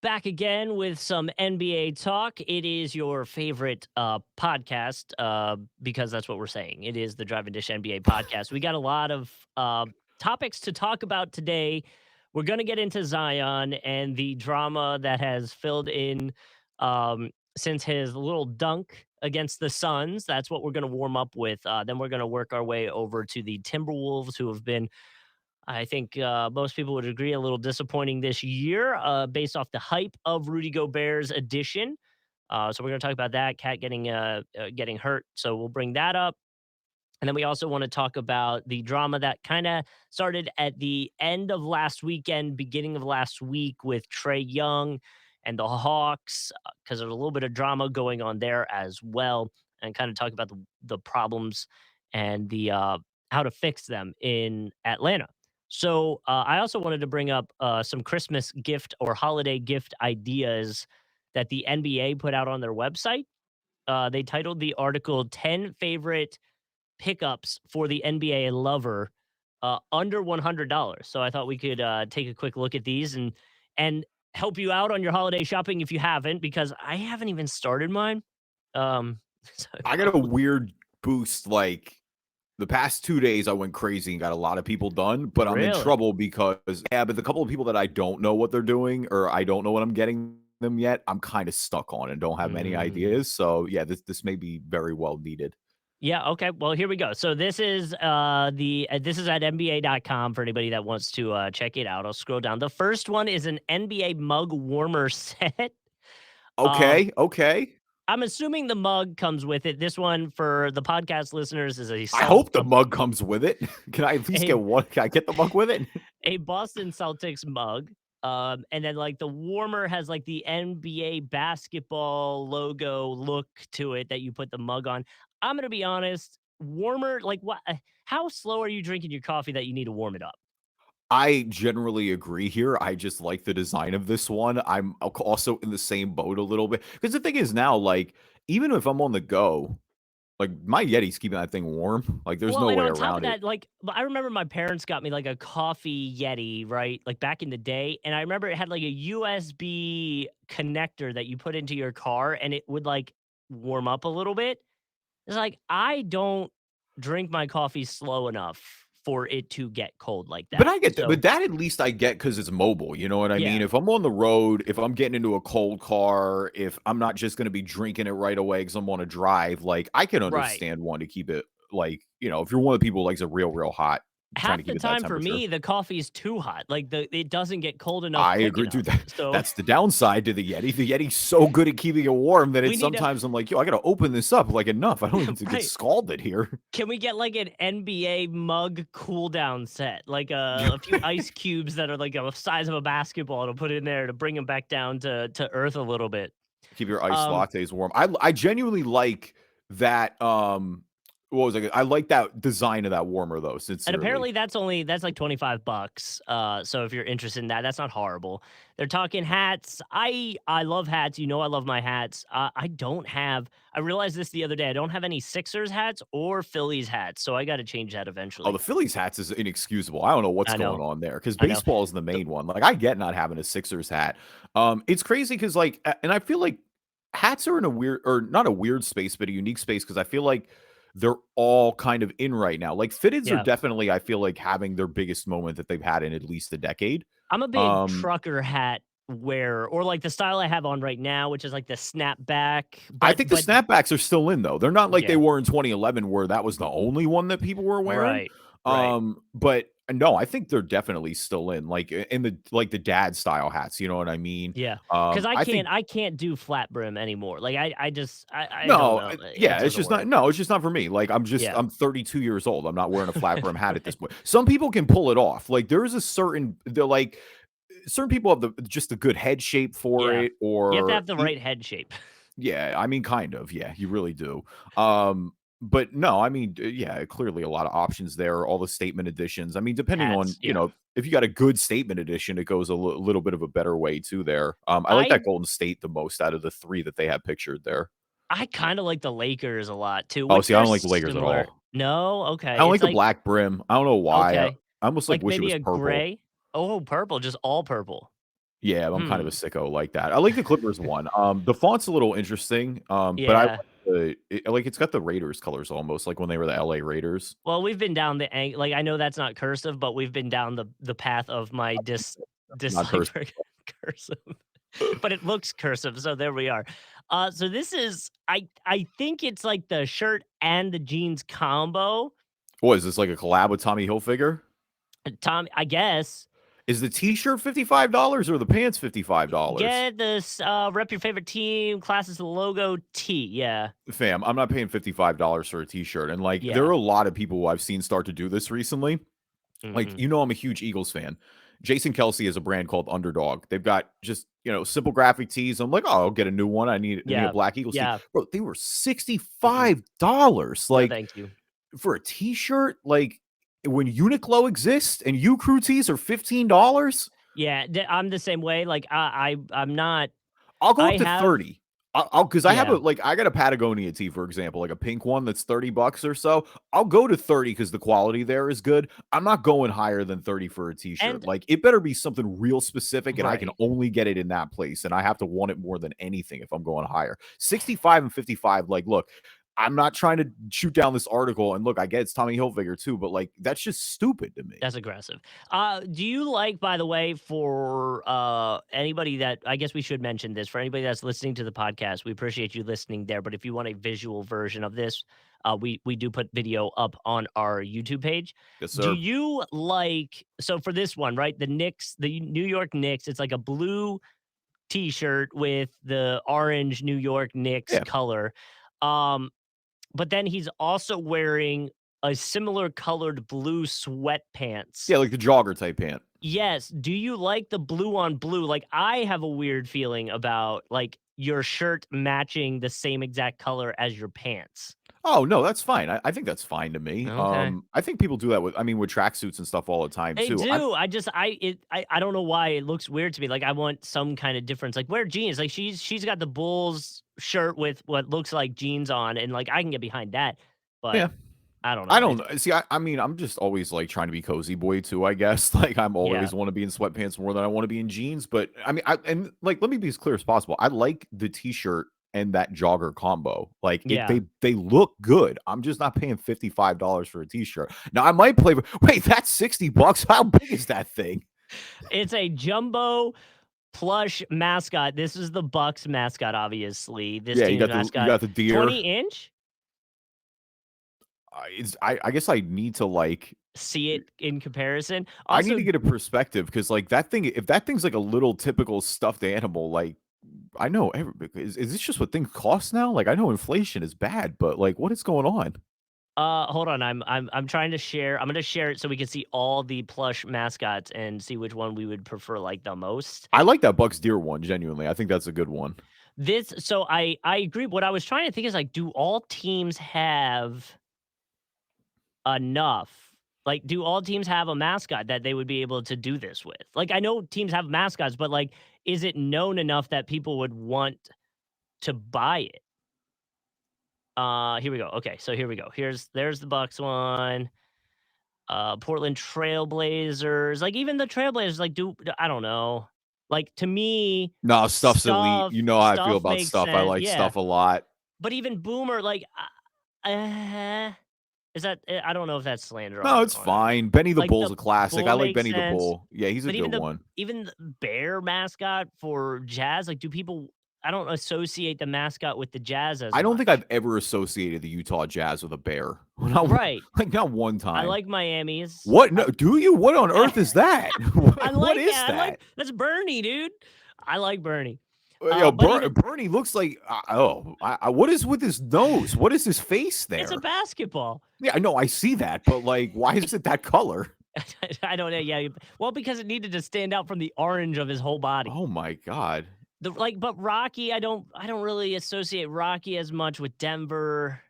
back again with some NBA talk. It is your favorite podcast because that's what we're saying. It is the Drive and Dish NBA podcast. We got a lot of topics to talk about today. We're going to get into Zion and the drama that has filled in since his little dunk against the Suns. That's what we're going to warm up with. Then we're going to work our way over to the Timberwolves, who have been I think most people would agree a little disappointing this year based off the hype of Rudy Gobert's addition. So we're going to talk about that. Cat getting hurt, so we'll bring that up. And then we also want to talk about the drama that kind of started at the end of last weekend, beginning of last week with Trey Young and the Hawks, because there's a little bit of drama going on there as well, and kind of talk about the problems and the how to fix them in Atlanta. So I also wanted to bring up some Christmas gift or holiday gift ideas that the NBA put out on their website. They titled the article 10 favorite pickups for the NBA lover under $100. So I thought we could take a quick look at these and help you out on your holiday shopping if you haven't, because I haven't even started mine. So I got a weird boost. Like the past 2 days, I went crazy and got a lot of people done, but I'm in really, trouble because, yeah, but the couple of people that I don't know what they're doing or I don't know what I'm getting them yet, I'm kind of stuck on and don't have many mm. ideas. So, yeah, this may be very well needed. Yeah, okay. Well, here we go. So this is this is at nba.com for anybody that wants to check it out. I'll scroll down. The first one is an NBA mug warmer set. Um Okay, okay. I'm assuming the mug comes with it. This one for the podcast listeners is a I Celt hope the mug comes with it. Can I at least a get one? Can I get the mug with it? a Boston Celtics mug. And then like the warmer has like the NBA basketball logo look to it that you put the mug on. I'm gonna be honest, warmer, like what how slow are you drinking your coffee that you need to warm it up? I generally agree here. I just like the design of this one. I'm also in the same boat a little bit because the thing is now, like, even if I'm on the go, like my Yeti's keeping that thing warm. Like, there's Well, no and way on top of around it. that, like I remember my parents got me like a coffee Yeti, right? Like back in the day. And I remember it had like a USB connector that you put into your car and it would like warm up a little bit. It's like, I don't drink my coffee slow enough for it to get cold like But that. I get that. So, But that at least I get because it's mobile. You know what I yeah, mean? If I'm on the road, if I'm getting into a cold car, if I'm not just going to be drinking it right away because I'm on a drive, like I can right. understand one to keep it like, if you're one of the people who likes it real, real hot, trying to Half the keep it that time for temperature. me, the coffee is too hot. Like it doesn't get cold enough I quick agree, enough. dude. That So that's the downside to the Yeti. The Yeti's so good at keeping it warm that we it's need to, sometimes I'm like, yo, I gotta open this up like enough. I don't need to get right. scalded here. Can we get like an NBA mug cool down set? Like a few ice cubes that are like the size of a basketball to put in there to bring them back down to earth a little bit. Keep your iced Um, lattes warm. I genuinely like that. What was I like that design of that warmer though. and Sincerely, apparently that's like 25 bucks. So if you're interested in that, that's not horrible. They're talking hats. I love hats. You know I love my hats. I don't have I realized this the other day. I don't have any Sixers hats or Phillies hats, so I got to change that oh, the eventually. Phillies hats is inexcusable. I don't know what's I going know. on there because I know. baseball is the So, main one. Like I get not having a Sixers hat. It's crazy because like, and I feel like hats are in a weird or not a weird space, but a unique space because I feel like they're all kind of in right now. Like fitteds are yeah. definitely, I feel like having their biggest moment that they've had in at least a decade. I'm a big Um, trucker hat wearer, or like the style I have on right now, which is like the snapback, I but think the snapbacks are still in though. They're not like they yeah, were in 2011 where that was the only one that people were wearing. right, right. But no, I think they're definitely still in like in the like the dad style hats, you know what I mean? Yeah, because I think I can't do flat brim anymore. Like I just I don't no, know. It yeah, doesn't work. it's just not for me. Like Yeah, I'm 32 years old. I'm not wearing a flat brim hat at this point. Some people can pull it off. Like there is a certain they're like certain people have the just a good head shape for yeah. it You have to or have the right head shape. yeah, I mean, kind of. Yeah, you really do. But no, I mean, yeah, clearly a lot of options there. All the statement editions. I mean, depending on Hats, yeah. if you got a good statement edition, it goes a little bit of a better way too. There, I like I that Golden State the most out of the three that they have pictured there. I kinda like the Lakers a lot too, Oh, which see, I they're don't like the Lakers at similar. all. No? I Okay. don't It's like the like black brim. I don't know why. I okay. almost like Like wish it maybe was a purple. gray? Oh, purple, just all purple. Yeah, I'm kind of a Hmm. sicko like that. I like the Clippers one. The font's a little interesting, but I like Yeah. it's got the Raiders colors almost like when they were the LA Raiders. Well, we've been down the like I know that's not cursive, but we've been down the path of my Not dislike cursive. for cursive, but it looks cursive, so there we are. So this is I think it's like the shirt and the jeans combo. What is this, like a collab with Tommy Hilfiger? Tom, I guess Is the T-shirt $55 or the pants $55? get this rep your favorite team, classes logo T. Yeah, Fam, I'm not paying $55 for a T-shirt, and, like, there are yeah. a lot of people who I've seen start to do this recently. Like, Mm-mm. I'm a huge Eagles fan. Jason Kelsey has a brand called Underdog. They've got just, simple graphic tees. I'm like, "Oh, I'll get a new one. I need a Yeah, black Eagles tee." yeah. Bro, they were Mm-mm. $65, No, like, thank you. for a T-shirt, like, when Uniqlo exists and U Crew tees are $15? Yeah, I'm the same way. Like I'm not. I'll go I up to have 30. I'll because I have yeah. I got a Patagonia tee, for example, like a pink one that's $30 or so. I'll go to 30 because the quality there is good. I'm not going higher than 30 for a T-shirt. And Like, it better be something real specific, and I can right. only get it in that place, and I have to want it more than anything if I'm going higher. 65 and 55, like, look, I'm not trying to shoot down this article, and look, I get it's Tommy Hilfiger too, but, like, that's just stupid to me. That's aggressive. Do you like, by the way, for anybody that I guess we should mention this for anybody that's listening to the podcast, we appreciate you listening there. But if you want a visual version of this, we do put video up on our YouTube page. Yes, Do sir. you like so for this one, right? The Knicks, the New York Knicks, it's like a blue t-shirt with the orange New York Knicks Yeah. color. Um, but then he's also wearing a similar colored blue sweatpants. Yeah, like the jogger type pant. Yes. Do you like the blue on blue? Like, I have a weird feeling about, like, your shirt matching the same exact color as your pants. Oh, no, that's fine. I think that's fine to me. Okay. I think people do that with tracksuits and stuff all the time They too. I do. I don't know why it looks weird to me. Like, I want some kind of difference. Like, wear jeans. Like, she's got the Bulls shirt with what looks like jeans on, and, like, I can get behind that, but Yeah. I don't I know. don't It's know. See, I'm just always, like, trying to be cozy boy too, I guess. Like, I'm yeah. always wanna be in sweatpants more than I wanna be in jeans, but, I mean, like, let me be as clear as possible. I like the T-shirt and that jogger combo. Like, Yeah. they look good. I'm just not paying $55 for a T-shirt. Now, I might play wait, that's $60? How big is that thing? It's a jumbo plush mascot. This is the Bucks mascot, obviously. This Yeah, team's you mascot. got the deer. 20-inch? I guess I need to, like See it in comparison. I need Also, to get a perspective because, like, that thing if that thing's like a little typical stuffed animal, like, I know is this just what things cost now? Like, I know inflation is bad, but, like, what is going on? hold on. I'm trying to share. I'm gonna share it so we can see all the plush mascots and see which one we would prefer like the most. I like that Bucks deer one, genuinely. I think that's a good one. This so I agree. What I was trying to think is like, do all teams have enough? Like, do all teams have a mascot that they would be able to do this with? Like, I know teams have mascots, but like, is it known enough that people would want to buy it? Here we go. Okay, so here we go. There's the Bucks one. Portland Trailblazers. Like even the Trailblazers, like I don't know. Like to me, No, stuff's elite. stuff You know how I feel stuff about makes stuff. I sense. like Yeah, stuff a lot. but even Boomer, like, is that? I don't know if that's slander No, on it's fine. Benny the like Bull's the a classic. I bull like makes Benny the sense, Bull. Yeah, he's a but good one. even the bear mascot for Jazz, like, do people? I don't associate the mascot with the Jazz as I don't think much. I've ever associated the Utah Jazz with a bear. Not Right. like, not one I time. like Miami's. What? No, do you? What on earth is that? I What like is I like that? that's Bernie, dude. I like Bernie. Yo, But even Bernie looks like what is with his nose? What is his face it's a there? basketball. Yeah, I know, I see that, but like, why is it that color? I don't know. Yeah, well, because it needed to stand out from the orange of his whole body. Oh my god. But Rocky, I don't really associate Rocky as much with Denver.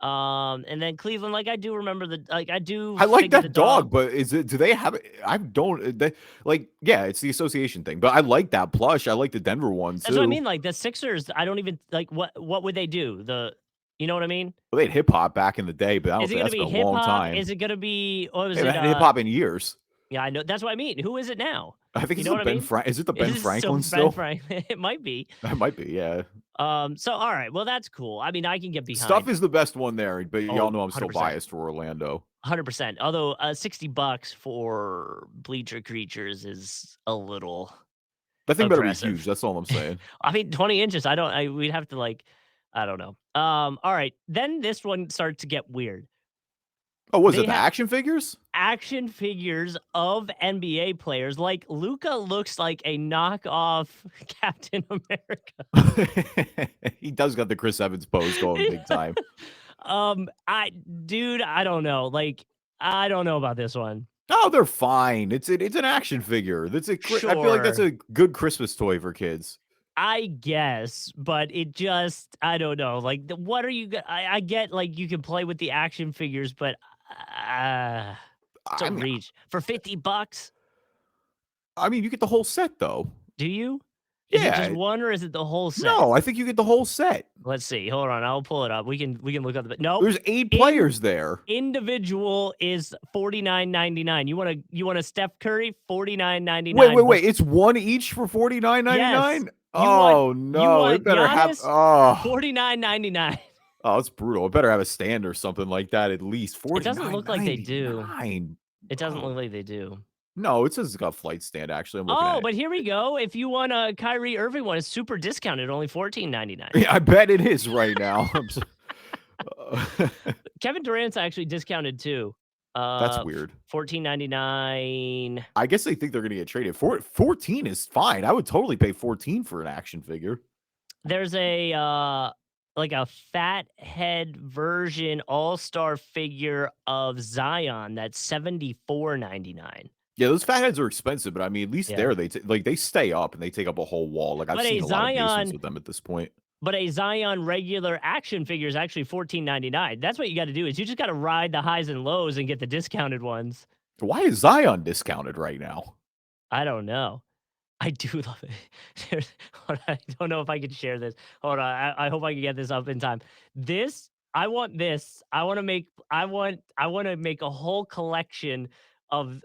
And then Cleveland, like I do remember I do I like figure the that dog. dog, but is it? Do they have it? I don't. Like, yeah, it's the association thing. But I like that plush. I like the Denver one That's what I too. mean. Like the Sixers, I don't even like what would they do? You know what I mean? Well, they had hip hop back in the day, but I don't Is it think gonna that's be been a hip long hop? time. Is it gonna be what They was it? haven't had hip hop in years. Yeah, I know. That's what I mean. Who is it now? I think You it's know the what I mean? Is it the Ben Is it still Franklin Ben still? Franklin? It might be. That might be, yeah. So all right. Well, that's cool. I mean, I can get Stuff behind. is the best one there, but Oh, y'all know I'm still 100%. biased for Orlando. 100%. Although $60 for bleacher creatures is a little That thing better be huge, aggressive. that's all I'm saying. I mean, 20 inches. We'd have to like, I don't know. All right. Then this one starts to get weird. Oh, was it They the have action figures? action figures of NBA players. Like Luca looks like a knockoff Captain America. He does got the Chris Evans pose going big time. I don't know. Like, I don't know about this one. Oh, they're fine. It's an action figure. I feel like that's Sure, a good Christmas toy for kids. I guess, but it just, I don't know. Like, what are you? I get like you can play with the action figures, but it's a I mean reach for $50. you get the whole set though. Do you? Is it just Yeah. one or is it the whole set? No, I think you get the whole set. Let's see. Hold on. I'll pull it up. We can look up the nope. There's 8 In players there. individual is $49.99. You want a Steph Curry Wait, 49.99, wait, but wait. It's one each for yes, 49.99? you want Oh you no, it want better have Giannis oh. 49.99. Oh, it's brutal. It better have a stand or something like that at least. It doesn't look like they do. 49.99. It doesn't Bro. look like they do. No, it says it's got a flight stand actually. I'm looking at Oh, it. but here we go. If you want a Kyrie Irving one, it's super discounted, only $14.99. Yeah, I bet it is right now. Kevin Durant's actually discounted too. That's weird. 14.99. I guess they think they're gonna get traded. 14 is fine. I would totally pay 14 for an action figure. There's a like a fat head version all-star figure of Zion that's $74.99. Yeah, those fatheads are expensive, but I mean, at least Yeah. there they stay up and they take up a whole wall. Like I've But a seen a lot of basements Zion with them at this point. but a Zion regular action figure is actually $14.99. That's what you got to do is you just got to ride the highs and lows and get the discounted ones. Why is Zion discounted right now? I don't know. I do love it. Hold on, I don't know if I can share this. Hold on. I hope I can get this up in time. I want this. I want to make a whole collection of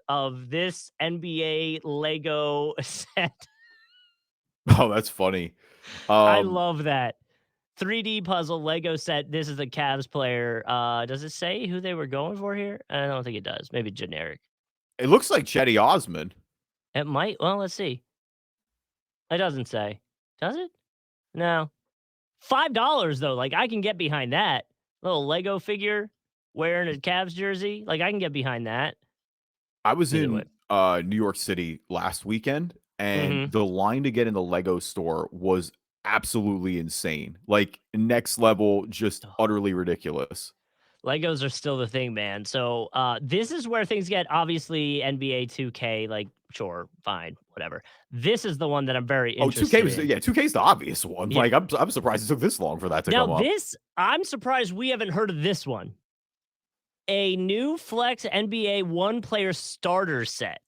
this NBA Lego set. Oh, that's funny. I love that. 3D puzzle Lego set. This is a Cavs player. Does it say who they were going for here? I don't think it does. Maybe generic. It looks like Chetty Osman. It might. Well, let's see. It doesn't say. Does it? No. $5 though. Like I can get behind that. Little Lego figure wearing a Cavs jersey. Like I can get behind that. I was Either way. in New York City last weekend, and Mm-hmm. the line to get in the Lego store was absolutely insane. Like next level, just utterly ridiculous. Legos are still the thing, man. So this is where things get obviously NBA 2K, like sure, fine, whatever. This is the one that I'm very Oh, 2K interested was in. 2K is the obvious one. Yeah. Like I'm surprised it took this long for that to Now come up. I'm surprised we haven't heard of this one. A new Flex NBA one player starter set.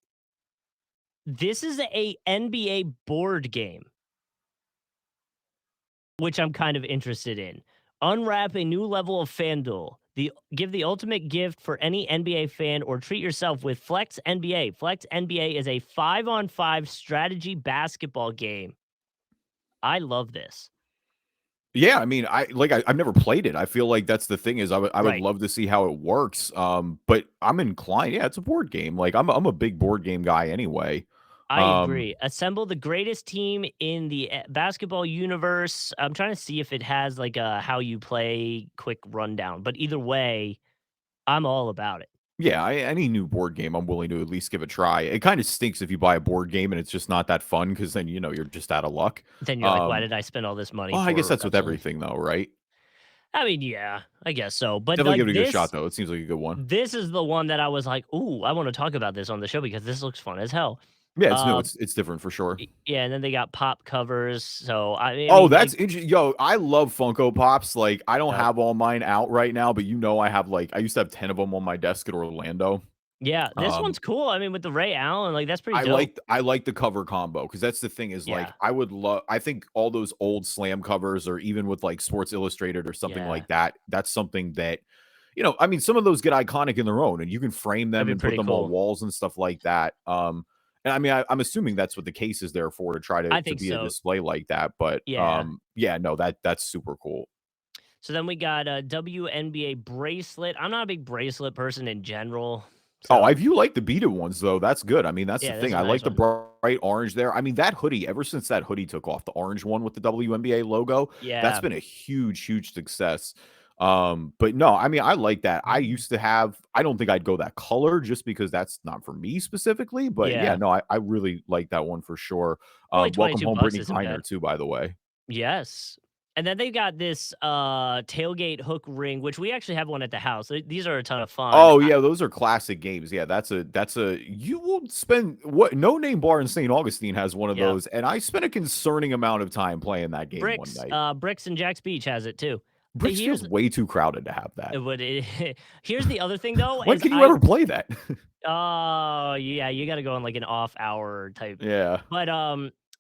This is a NBA board game, which I'm kind of interested in. Unwrap a new level of FanDuel. Give the ultimate gift for any NBA fan or treat yourself with Flex NBA. Flex NBA is a 5-on-5 strategy basketball game. I love this. Yeah, I mean, I've never played it. I feel like that's the thing is I would Right. love to see how it works. But I'm inclined. Yeah, it's a board game. Like I'm a big board game guy anyway. I Um, agree. Assemble the greatest team in the basketball universe. I'm trying to see if it has like a how you play quick rundown, but either way, I'm all about it. yeah, any new board game, I'm willing to at least give a try. It kind of stinks if you buy a board game and it's just not that fun because then you're just out of luck. Then you're like, why did I spend all this money Well, I guess for that's with absolutely? everything though, right? I mean, yeah, I guess so. But Definitely like give it a good shot though. It seems like a good one. this is the one that I was like, ooh, I want to talk about this on the show because this looks fun as hell. Yeah, it's new. Uh, It's different for sure. yeah, and then they got pop covers. So I Oh, mean, that's like, interesting. Yo, I love Funko Pops. Like, I don't yep. have all mine out right now, but I have like I used to have 10 of them on my desk at Orlando. Yeah, this Um, one's cool. I mean, with the Ray Allen, like that's pretty I dope. like the cover combo because that's the thing is like Yeah, I think all those old slam covers or even with like Sports Illustrated or something yeah. like that, that's something that I mean, some of those get iconic in their own, and you can frame That'd them be and put pretty them on cool. walls and stuff like that. And I mean, I'm assuming that's what the case is there for, to try to I think be a so. display like that. But Yeah. yeah, no, that's super cool. So then we got a WNBA bracelet. I'm not a big bracelet person in general. Oh, I So do like the beaded ones though. That's good. I mean, that's the yeah, that's thing. a I nice like the one. bright orange there. I mean, that hoodie, ever since that hoodie took off, the orange one with the WNBA logo, that's Yeah. been a huge, huge success. But no, I mean, I like that. I used to have, I don't think I'd go that color just because that's not for me specifically. But yeah, Yeah. no, I really like that one for sure. Only Welcome 22 home, bucks Brittany isn't Griner, bad. too, by the way. Yes. And then they got this tailgate hook ring, which we actually have one at the house. These are a ton of fun. Oh yeah, those are classic games. Yeah, that's a you will spend what No Name Bar in St. Augustine has one of Yeah. those, and I spent a concerning amount of time playing that game one Bricks, night. Bricks and Jack's Beach has it too. Bricks feels Here's way too crowded to have that. what it, here's the other thing though When is can you ever play that? oh yeah, you got to go on like an off hour type. Yeah. But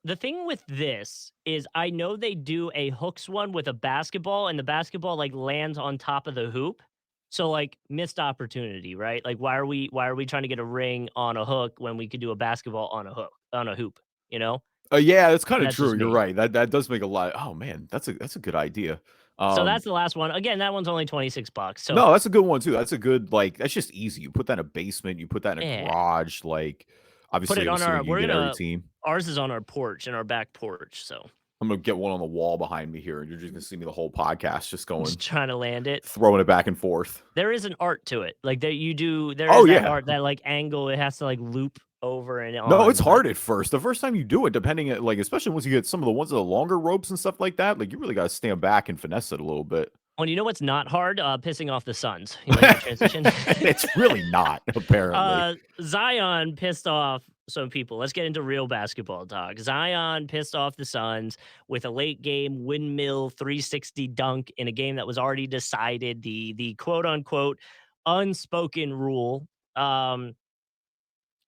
the thing with this is I know they do a hooks one with a basketball and the basketball like lands on top of the hoop. So like missed opportunity, right? Like why are we trying to get a ring on a hook when we could do a basketball on a hook on a hoop, you know? Yeah, that's kinda That's just true, you're me. right. That does make a lot. Oh, man, that's a good idea. So Um, that's the last one. Again, that one's only 26 bucks. So no, that's a good one too. That's a good, like, that's just easy. You put that in a basement, you put that in a yeah, garage, like, put obviously, it I'm on our assuming you we're get every gonna team. ours is on our porch in our back porch. So I'm gonna get one on the wall behind me here, and you're just gonna see me the whole podcast just just going trying to land it. throwing it back and forth. There is an art to it. Like, there Oh, is that yeah. art, that, like, angle it has to, like, loop over and No, on, it's but hard at first. The first time you do it, depending at like, especially once you get some of the ones with the longer ropes and stuff like that, like, you really gotta stand back and finesse it a little bit. well, you know what's not hard? Pissing off the Suns. You like that transition? It's really not, apparently. Zion pissed off some people. Let's get into real basketball talk. Zion pissed off the Suns with a late game windmill 360 dunk in a game that was already decided, the quote unquote unspoken rule. Um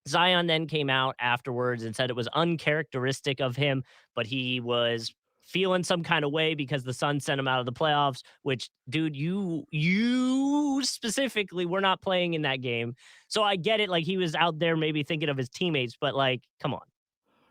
Zion then came out afterwards and said it was uncharacteristic of him, but he was feeling some kind of way because the Suns sent him out of the playoffs, which dude, you specifically were not playing in that game. So I get it, like he was out there maybe thinking of his teammates, but like, come on.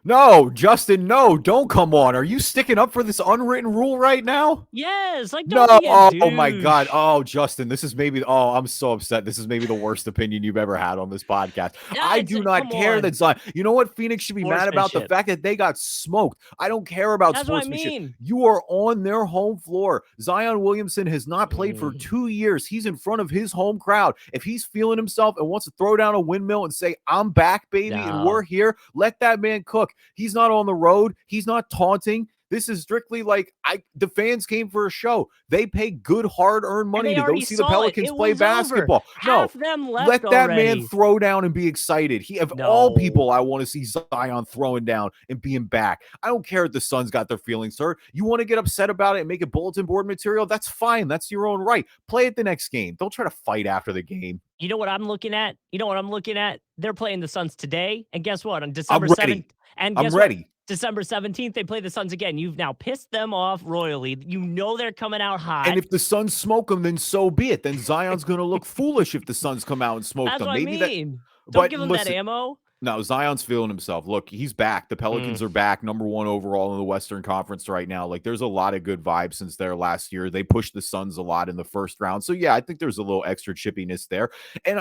No, Justin, no, don't come on. Are you sticking up for this unwritten rule right now? Yes, like No, don't be a oh my god. douche. Oh, Justin, this is maybe I'm so upset. This is maybe the worst opinion you've ever had on this podcast. Yeah, I it's do not come care that on. Zion. You know what Phoenix should be mad about? The Sportsmanship. fact that they got smoked. I don't care about That's what I sportsmanship. mean. You are on their home floor. Zion Williamson has not played for Mm, 2 years. He's in front of his home crowd. If he's feeling himself and wants to throw down a windmill and say, "I'm back, baby, and we're no. here," let that man cook. He's not on the road. He's not taunting. This is strictly like the fans came for a show. They pay good hard-earned And money they to go already see the saw it. Pelicans It play was over. basketball. No, Half them left let that man already. throw down and be excited. He of all No. people, I want to see Zion throwing down and being back. I don't care if the Suns got their feelings hurt. You want to get upset about it and make it bulletin board material? That's fine. That's your own right. Play it the next game. Don't try to fight after the game. You know what I'm looking at? You know what I'm looking at? They're playing the Suns today, and guess what? On I'm December 7th, ready. and I'm guess what? ready. December 17th, they play the Suns again. You've now pissed them off royally. You know they're coming out And hot. if the Suns smoke them, then so be it. Then Zion's going to look foolish if the Suns come out and smoke That's them. what I Maybe that, mean. Don't but give them that listen, ammo. no, Zion's feeling himself. Look, he's back. The Mm. Pelicans are back, number one overall in the Western Conference right now. Like, there's a lot of good vibes since their last year. They pushed the Suns a lot in the first round. So, yeah, I think there's a little extra chippiness there.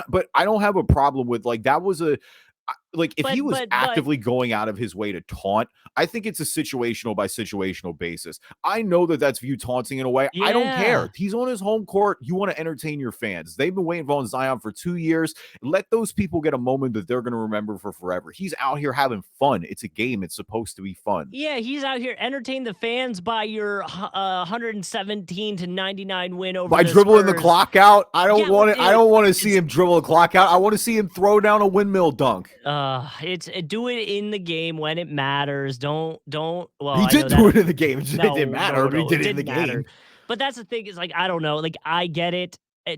But I don't have a problem with, like, that was like, if he But was but but actively going out of his way to taunt, I think it's a situational by situational basis. I know that that's viewed taunting in a way. I don't yeah. care. He's on his home court. You want to entertain your fans. They've been waiting on Zion for 2 years. Let those people get a moment that they're going to remember for forever. He's out here having fun. It's a game. It's supposed to be fun. Yeah, he's out here entertain the fans by your 117 to 99 win over By the dribbling the Spurs. clock out, I don't Yeah, want it. I it, don't want to see it's him dribble the clock out. I want to see him throw down a windmill dunk. it's do it in the game when it matters. Don't. Well, He I know did do that. it in the game. It didn't No, matter, no, but he no, it did it in the didn't matter. game. But that's the thing is like I don't know. Like I get it.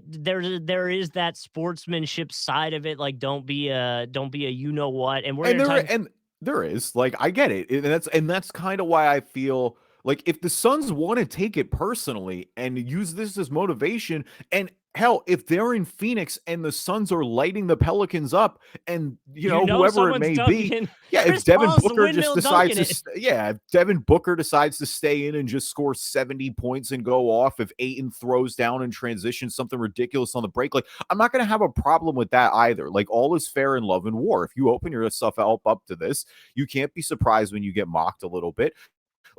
There is that sportsmanship side of it. Like don't be a you know what. And we're And gonna there talk. and there is, like, I get it, and that's kind of why I feel Like, if the Suns want to take it personally and use this as motivation, and hell, if they're in Phoenix and the Suns are lighting the Pelicans up, and whoever it Someone's may be, dunking. yeah, if Chris Devin Paul's Booker just windmill decides dunking to, it. yeah, if Devin Booker decides to stay in and just score 70 points and go off, if Ayton throws down in transition, something ridiculous on the break, like, I'm not going to have a problem with that either. Like, all is fair in love and war. If you open yourself up to this, you can't be surprised when you get mocked a little bit.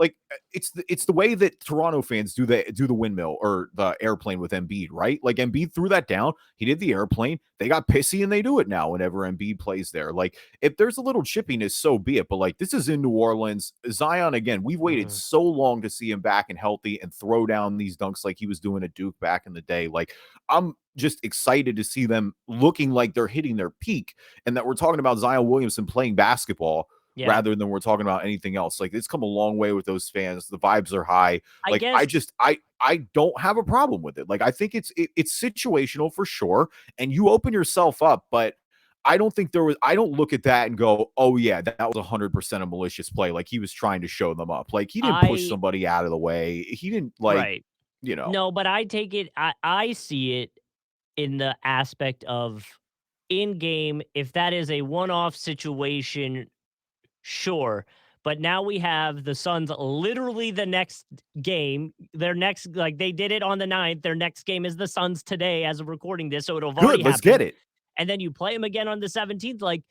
Like, it's the way that Toronto fans do the windmill or the airplane with Embiid, right? Like, Embiid threw that down, he did the airplane, they got pissy, and they do it now whenever Embiid plays there. Like, if there's a little chippiness, so be it. But like, this is in New Orleans. Zion, again, we've waited Mhm. so long to see him back and healthy and throw down these dunks like he was doing at Duke back in the day. Like, I'm just excited to see them looking like they're hitting their peak, and that we're talking about Zion Williamson playing basketball Yeah. rather than we're talking about anything else. Like, it's come a long way with those fans. The vibes are high. I Like, I guess just I don't have a problem with it. Like, I think it's situational for sure, and you open yourself up, but I don't look at that and go, "Oh yeah, that was 100% a malicious play." Like, he was trying to show them up. Like, he didn't push I somebody out of the way. He didn't, like, right. you know. No, but I take it I see it in the aspect of in game, if that is a one-off situation, sure. But now we have the Suns literally the next game. Their next, like they did it on the 9th. Their next game is the Suns today as of recording this. So it'll have already Good, let's get happened. it. And then you play them again on the 17th. Like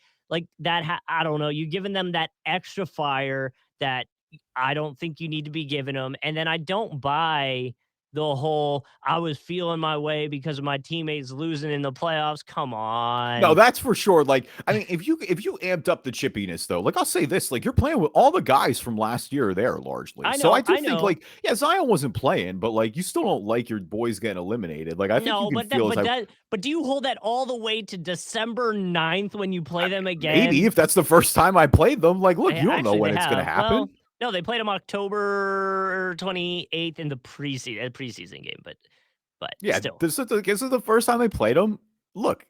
that, I don't know. You're giving them that extra fire that I don't think you need to be giving them. And then I don't buy the whole I was feeling my way because of my teammates losing in the playoffs. Come No, on. that's for sure. Like, I mean, if you amped up the chippiness though, like, I'll say this, like, you're playing with all the guys from last year there largely. I So I know, do I think, know. like, yeah, Zion wasn't playing, but like, you still don't like your boys getting eliminated. Like, I think you No, can but that feel as but I that but do you hold that all the way to December 9th when you play them maybe again? if that's the first time I played them, like, look, you don't know Actually, they when it's gonna have. happen. Well, no, they played them October 28th in the preseason game, but Yeah, still. this is the first time they played them. Look,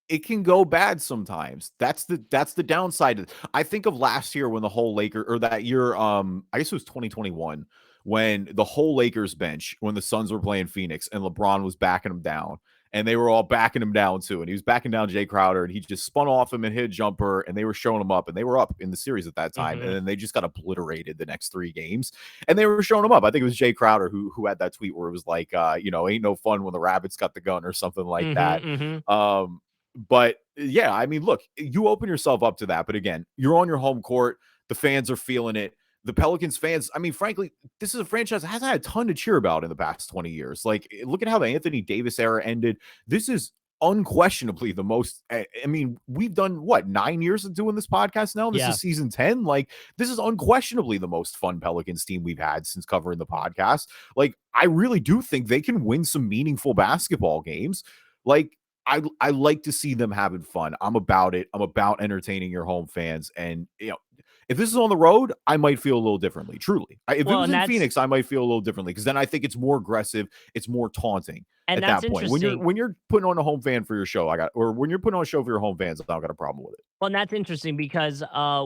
it can go bad sometimes. That's the downside. I think of last year when the whole Laker or that year, I guess it was 2021 when the whole Lakers bench when the Suns were playing Phoenix and LeBron was backing them down. And they were all backing him down too. And he was backing down Jay Crowder and he just spun off him and hit a jumper. And they were showing him up and they were up in the series at that time. And Mhm. then they just got obliterated the next 3 games and they were showing him up. I think it was Jay Crowder who had that tweet where it was like, ain't no fun when the rabbits got the gun or something like Mhm, that. mhm. But yeah, I mean, look, you open yourself up to that, but again, you're on your home court. The fans are feeling it. The Pelicans fans, I mean, frankly, this is a franchise that hasn't had a ton to cheer about in the past 20 years. Like, look at how the Anthony Davis era ended. This is unquestionably the most. I mean, we've done what 9 years of doing this podcast now. This Yeah. is season 10. Like, this is unquestionably the most fun Pelicans team we've had since covering the podcast. Like, I really do think they can win some meaningful basketball games. Like, I like to see them having fun. I'm about it. I'm about entertaining your home fans. And if this is on the road, I might feel a little differently. Truly, if it Well, was and in that's Phoenix, I might feel a little differently because then I think it's more aggressive. It's more taunting and at that's that point. When you're interesting. when you're putting on a home fan for your show, or when you're putting on a show for your home fans, I don't got a problem with it. Well, and that's interesting because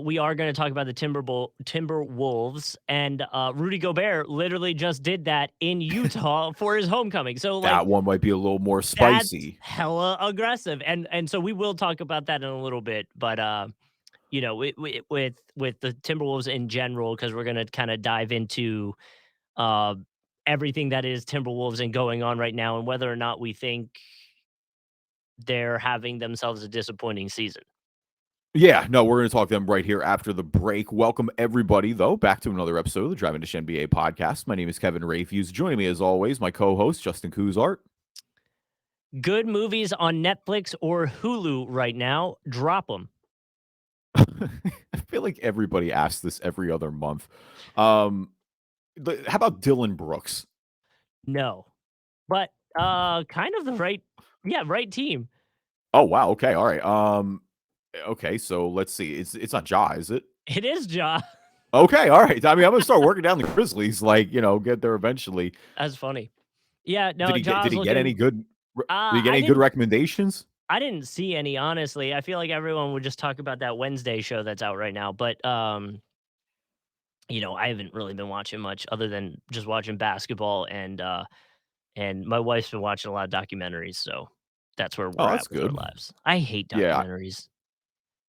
we are going to talk about the Timberwolves, and Rudy Gobert literally just did that in Utah for his homecoming. So like That one might be a little more that's spicy. hella aggressive, and so we will talk about that in a little bit. But with the Timberwolves in general, because we're going to kind of dive into uh, everything that is Timberwolves and going on right now, and whether or not we think they're having themselves a disappointing season. Yeah, no, we're going to talk to them right here after the break. Welcome everybody, though, back to another episode of the Driving Dish NBA podcast. My name is Kevin Rayfuse. Joining me, as always, my co-host Justin Kuzart. Good movies on Netflix or Hulu right now, drop them. I feel like everybody asks this every other month. How about Dylan Brooks? No. But kind of the right team. Oh wow, okay, all right. Okay, so let's see. It's not Ja, is it? It is Ja. Okay, all right. I mean, I'm gonna start working down the Grizzlies, like, get there eventually. That's funny. Yeah, Did no, he get did Ja's he get any looking good did he get I any good didn't recommendations? I didn't see any, honestly. I feel like everyone would just talk about that Wednesday show that's out right now. But I haven't really been watching much other than just watching basketball and my wife's been watching a lot of documentaries, so that's where we're Oh, at that's with our good. lives. I hate Yeah. documentaries.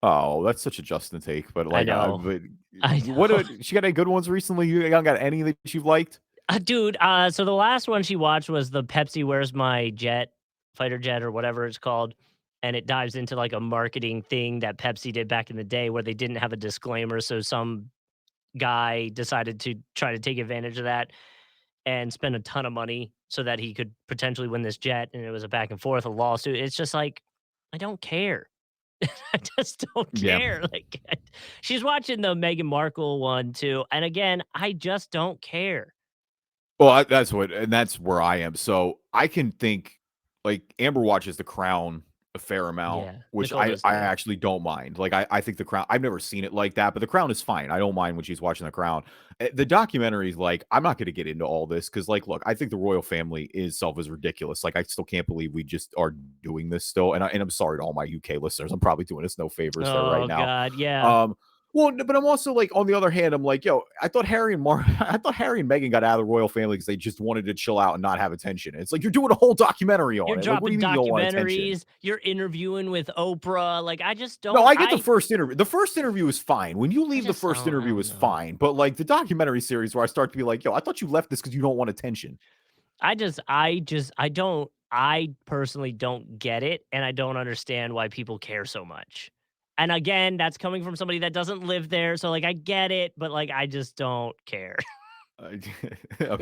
Oh, that's such a Justin take, but, I like, know. but I what know. she got any good ones recently? You haven't got any that you've liked? Dude, so the last one she watched was the Pepsi Where's My Jet, fighter jet or whatever it's called, and it dives into, like, a marketing thing that Pepsi did back in the day where they didn't have a disclaimer, so some guy decided to try to take advantage of that and spend a ton of money so that he could potentially win this jet, and it was a back and forth, a lawsuit. It's just like, I don't care. I just don't Yeah. care. Like, she's watching the Meghan Markle one too, and again, I just don't care. Well, that's where I am. So I can think like Amber watches The Crown a fair amount, Yeah, which Nicole does I too. actually don't mind. Like I think The Crown. I've never seen it like that, but The Crown is fine. I don't mind when she's watching The Crown. The documentaries, like I'm not going to get into all this because, like, look, I think the royal family itself is ridiculous. Like I still can't believe we just are doing this still. And I'm sorry to all my UK listeners. I'm probably doing us no favors there right Oh now. god, yeah. Um, well, but I'm also like, on the other hand, I'm like, yo, I thought I thought Harry and Meghan got out of the royal family because they just wanted to chill out and not have attention. It's like you're doing a whole documentary You're on it. Like, what do you dropping mean you don't want attention? documentaries, you're interviewing with Oprah, like, I just No, don't I get the first interview. The first interview is fine. When you leave, the first I interview don't is know. fine. But like the documentary series where I start to be like, yo, I thought you left this because you don't want attention. I personally don't get it, and I don't understand why people care so much. And again, that's coming from somebody that doesn't live there, so, like, I get it, but, like, I just don't care. Uh,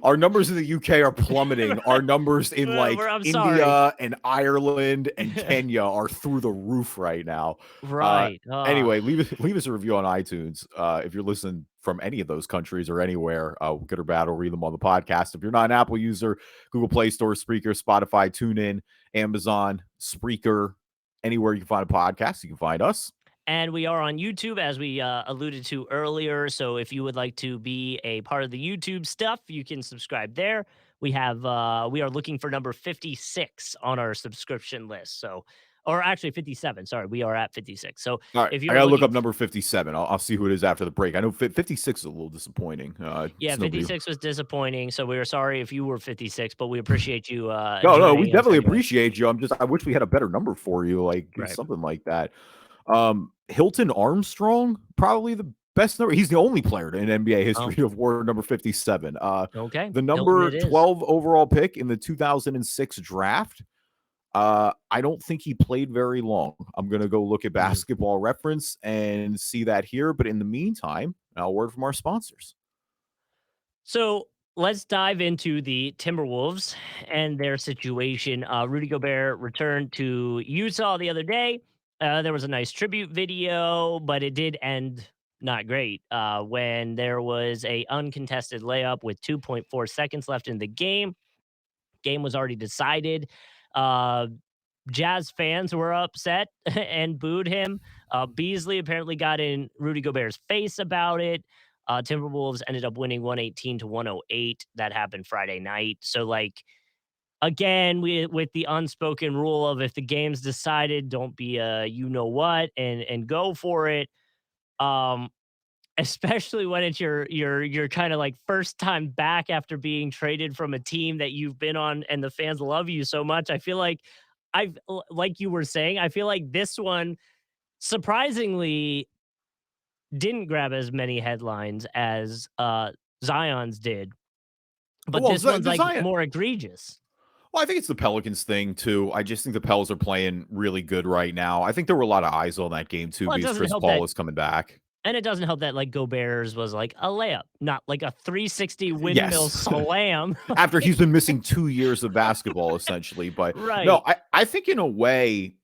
our numbers in the UK are plummeting. Our numbers in like I'm sorry. India and Ireland and Kenya are through the roof right now. Uh, Right, ugh. anyway, leave us a review on iTunes if you're listening from any of those countries or anywhere. Good or bad, we'll read them on the podcast. If you're not an Apple user, Google Play Store, Spreaker, Spotify, TuneIn, Amazon, Spreaker, anywhere you can find a podcast, you can find us. And we are on YouTube, as we alluded to earlier. So if you would like to be a part of the YouTube stuff, you can subscribe there. We are looking for number 56 on our subscription list. So, or actually 57. Sorry, we are at 56. So All right, if I you're gotta look looking, up number 57. I'll see who it is after the break. I know 56 is a little disappointing. yeah, It's nobody. 56 was disappointing. So we are sorry if you were 56, but we appreciate you No, we joining us definitely anyway. appreciate you. I wish we had a better number for you, like Right. something like that. Hilton Armstrong, probably the best number. He's the only player in NBA history Oh, to have worn number 57. okay. The Hilton number it is. 12 overall pick in the 2006 draft. I don't think he played very long. I'm gonna go look at Mm. basketball reference and see that here. But in the meantime, a word from our sponsors. So let's dive into the Timberwolves and their situation. Rudy Gobert returned to Utah the other day. There was a nice tribute video, but it did end not great when there was a uncontested layup with 2.4 seconds left in the game. Game was already decided. Uh, Jazz fans were upset and booed him. Beasley apparently got in Rudy Gobert's face about it. Timberwolves ended up winning 118 to 108. That happened Friday night. So, like, again, with the unspoken rule of if the game's decided, don't be a you know what and go for it. Um, Especially when it's your kind of like first time back after being traded from a team that you've been on and the fans love you so much. I feel like like you were saying, I feel like this one surprisingly didn't grab as many headlines as Zion's did, but Well, this one's the like Zion. more egregious. Well, I think it's the Pelicans thing too. I just think the Pels are playing really good right now. I think there were a lot of eyes on that game too Well, it because doesn't Chris help Paul that is coming back. and it doesn't help that like Gobert's was like a layup, not like a 360 windmill Yes. slam. After he's been missing 2 years of basketball essentially, but no, Right. I think in a way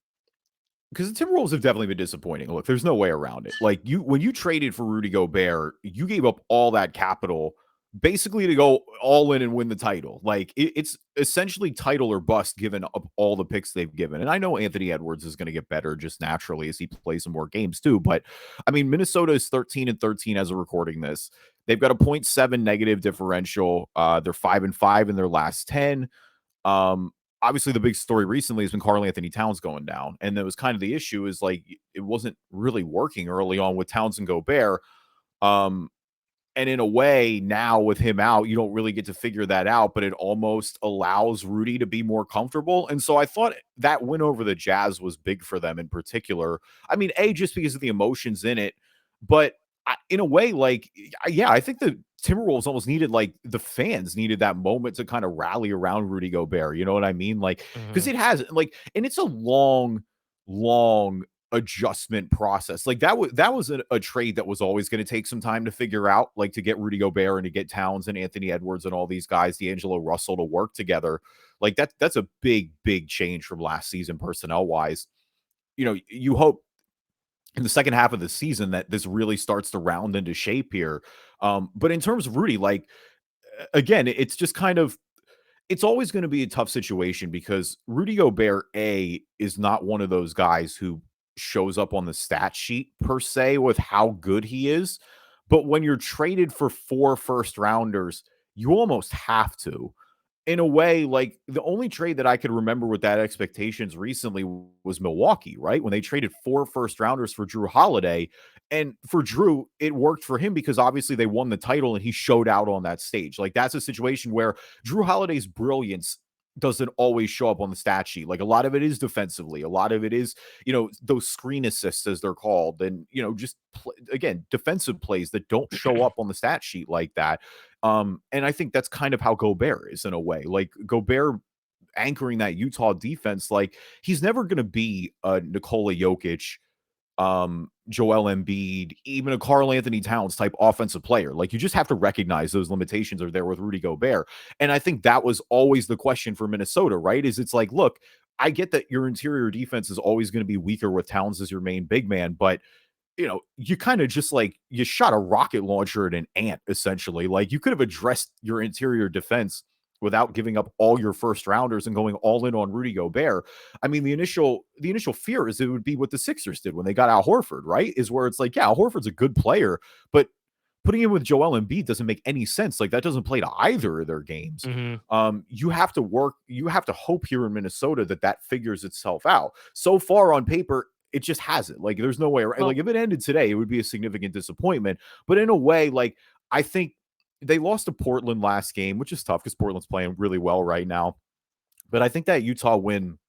because the Timberwolves have definitely been disappointing. Look, there's no way around it. Like when you traded for Rudy Gobert, you gave up all that capital basically to go all in and win the title. Like it's essentially title or bust given up all the picks they've given. And I know Anthony Edwards is going to get better just naturally as he plays some more games too. But I mean, Minnesota is 13-13 as of recording this. They've got a .7 negative differential. They're 5-5 in their last 10. Um, Obviously the big story recently has been Karl Anthony Towns going down. And that was kind of the issue is like it wasn't really working early on with Towns and Gobert. Um, And in a way, now with him out, you don't really get to figure that out, but it almost allows Rudy to be more comfortable. And so I thought that win over the Jazz was big for them in particular. I mean, A, just because of the emotions in it, but in a way, like, yeah, I think the Timberwolves almost needed, like, the fans needed that moment to kind of rally around Rudy Gobert. You know what I mean? Like, because Mhm. it has, like, and it's a long, long adjustment process. Like that was a trade that was always going to take some time to figure out, like to get Rudy Gobert and to get Towns and Anthony Edwards and all these guys, D'Angelo Russell to work together. Like that's a big, big change from last season personnel wise. You know, you hope in the second half of the season that this really starts to round into shape here. But in terms of Rudy, like again, it's just kind of it's always going to be a tough situation because Rudy Gobert, A, is not one of those guys who shows up on the stat sheet per se with how good he is. But when you're traded for 4 first rounders, you almost have to in a way, like the only trade that I could remember with that expectations recently was Milwaukee, right? When they traded 4 first rounders for Drew Holiday. And for Drew, it worked for him because obviously they won the title and he showed out on that stage. Like that's a situation where Drew Holiday's brilliance doesn't always show up on the stat sheet. Like a lot of it is defensively, a lot of it is, those screen assists as they're called, and just again, defensive plays that don't show up on the stat sheet like that. And I think that's kind of how Gobert is in a way. Like Gobert anchoring that Utah defense, like he's never going to be a Nikola Jokic, Joel Embiid, even a Karl Anthony Towns type offensive player. Like you just have to recognize those limitations are there with Rudy Gobert. And I think that was always the question for Minnesota, right? Is it's like, look, I get that your interior defense is always going to be weaker with Towns as your main big man, but you kind of just like you shot a rocket launcher at an ant, essentially. Like you could have addressed your interior defense without giving up all your first rounders and going all in on Rudy Gobert. I mean, the initial fear is it would be what the Sixers did when they got Al Horford, right? Is where it's like, yeah, Al Horford's a good player, but putting him with Joel Embiid doesn't make any sense. Like that doesn't play to either of their games. Mhm. You have to hope here in Minnesota that figures itself out. So far on paper, it just hasn't. Like there's no way around. Well, Like if it ended today, it would be a significant disappointment. But in a way, like I think they lost to Portland last game, which is tough because Portland's playing really well right now. But I think that Utah win,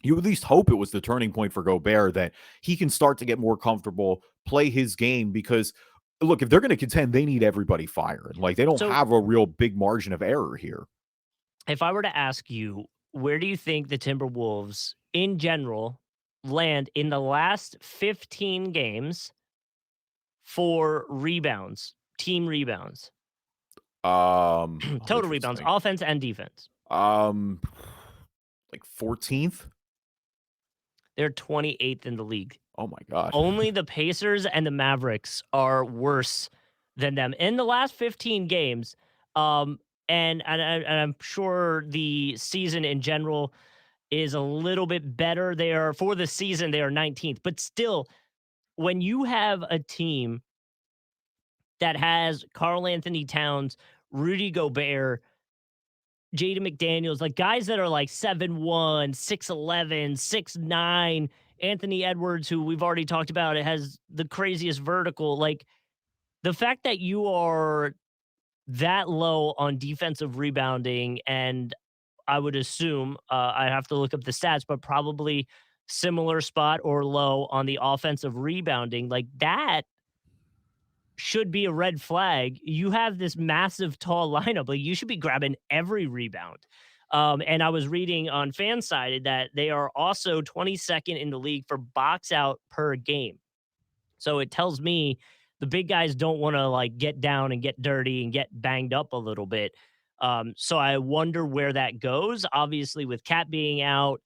you at least hope it was the turning point for Gobert that he can start to get more comfortable, play his game because look, if they're going to contend, they need everybody firing. Like they don't so have a real big margin of error here. if I were to ask you, where do you think the Timberwolves in general land in the last 15 games for rebounds, team rebounds, total rebounds, Interesting. offense and defense? Um, like 14th. They're 28th in the league. Oh my god. Only the Pacers and the Mavericks are worse than them in the last 15 games. Um, and I'm sure the season in general is a little bit better. They are for the season, they are 19th, but still, when you have a team that has Carl Anthony Towns, Rudy Gobert, Jaden McDaniels, like guys that are like 7'1, 6'11, 6'9, Anthony Edwards, who we've already talked about, it has the craziest vertical. Like the fact that you are that low on defensive rebounding, and I would assume I have to look up the stats, but probably similar spot or low on the offensive rebounding, like that should be a red flag. You have this massive tall lineup. Like you should be grabbing every rebound. And I was reading on Fansided that they are also 22nd in the league for box out per game. So it tells me the big guys don't want to like get down and get dirty and get banged up a little bit. So I wonder where that goes. Obviously, with Cat being out,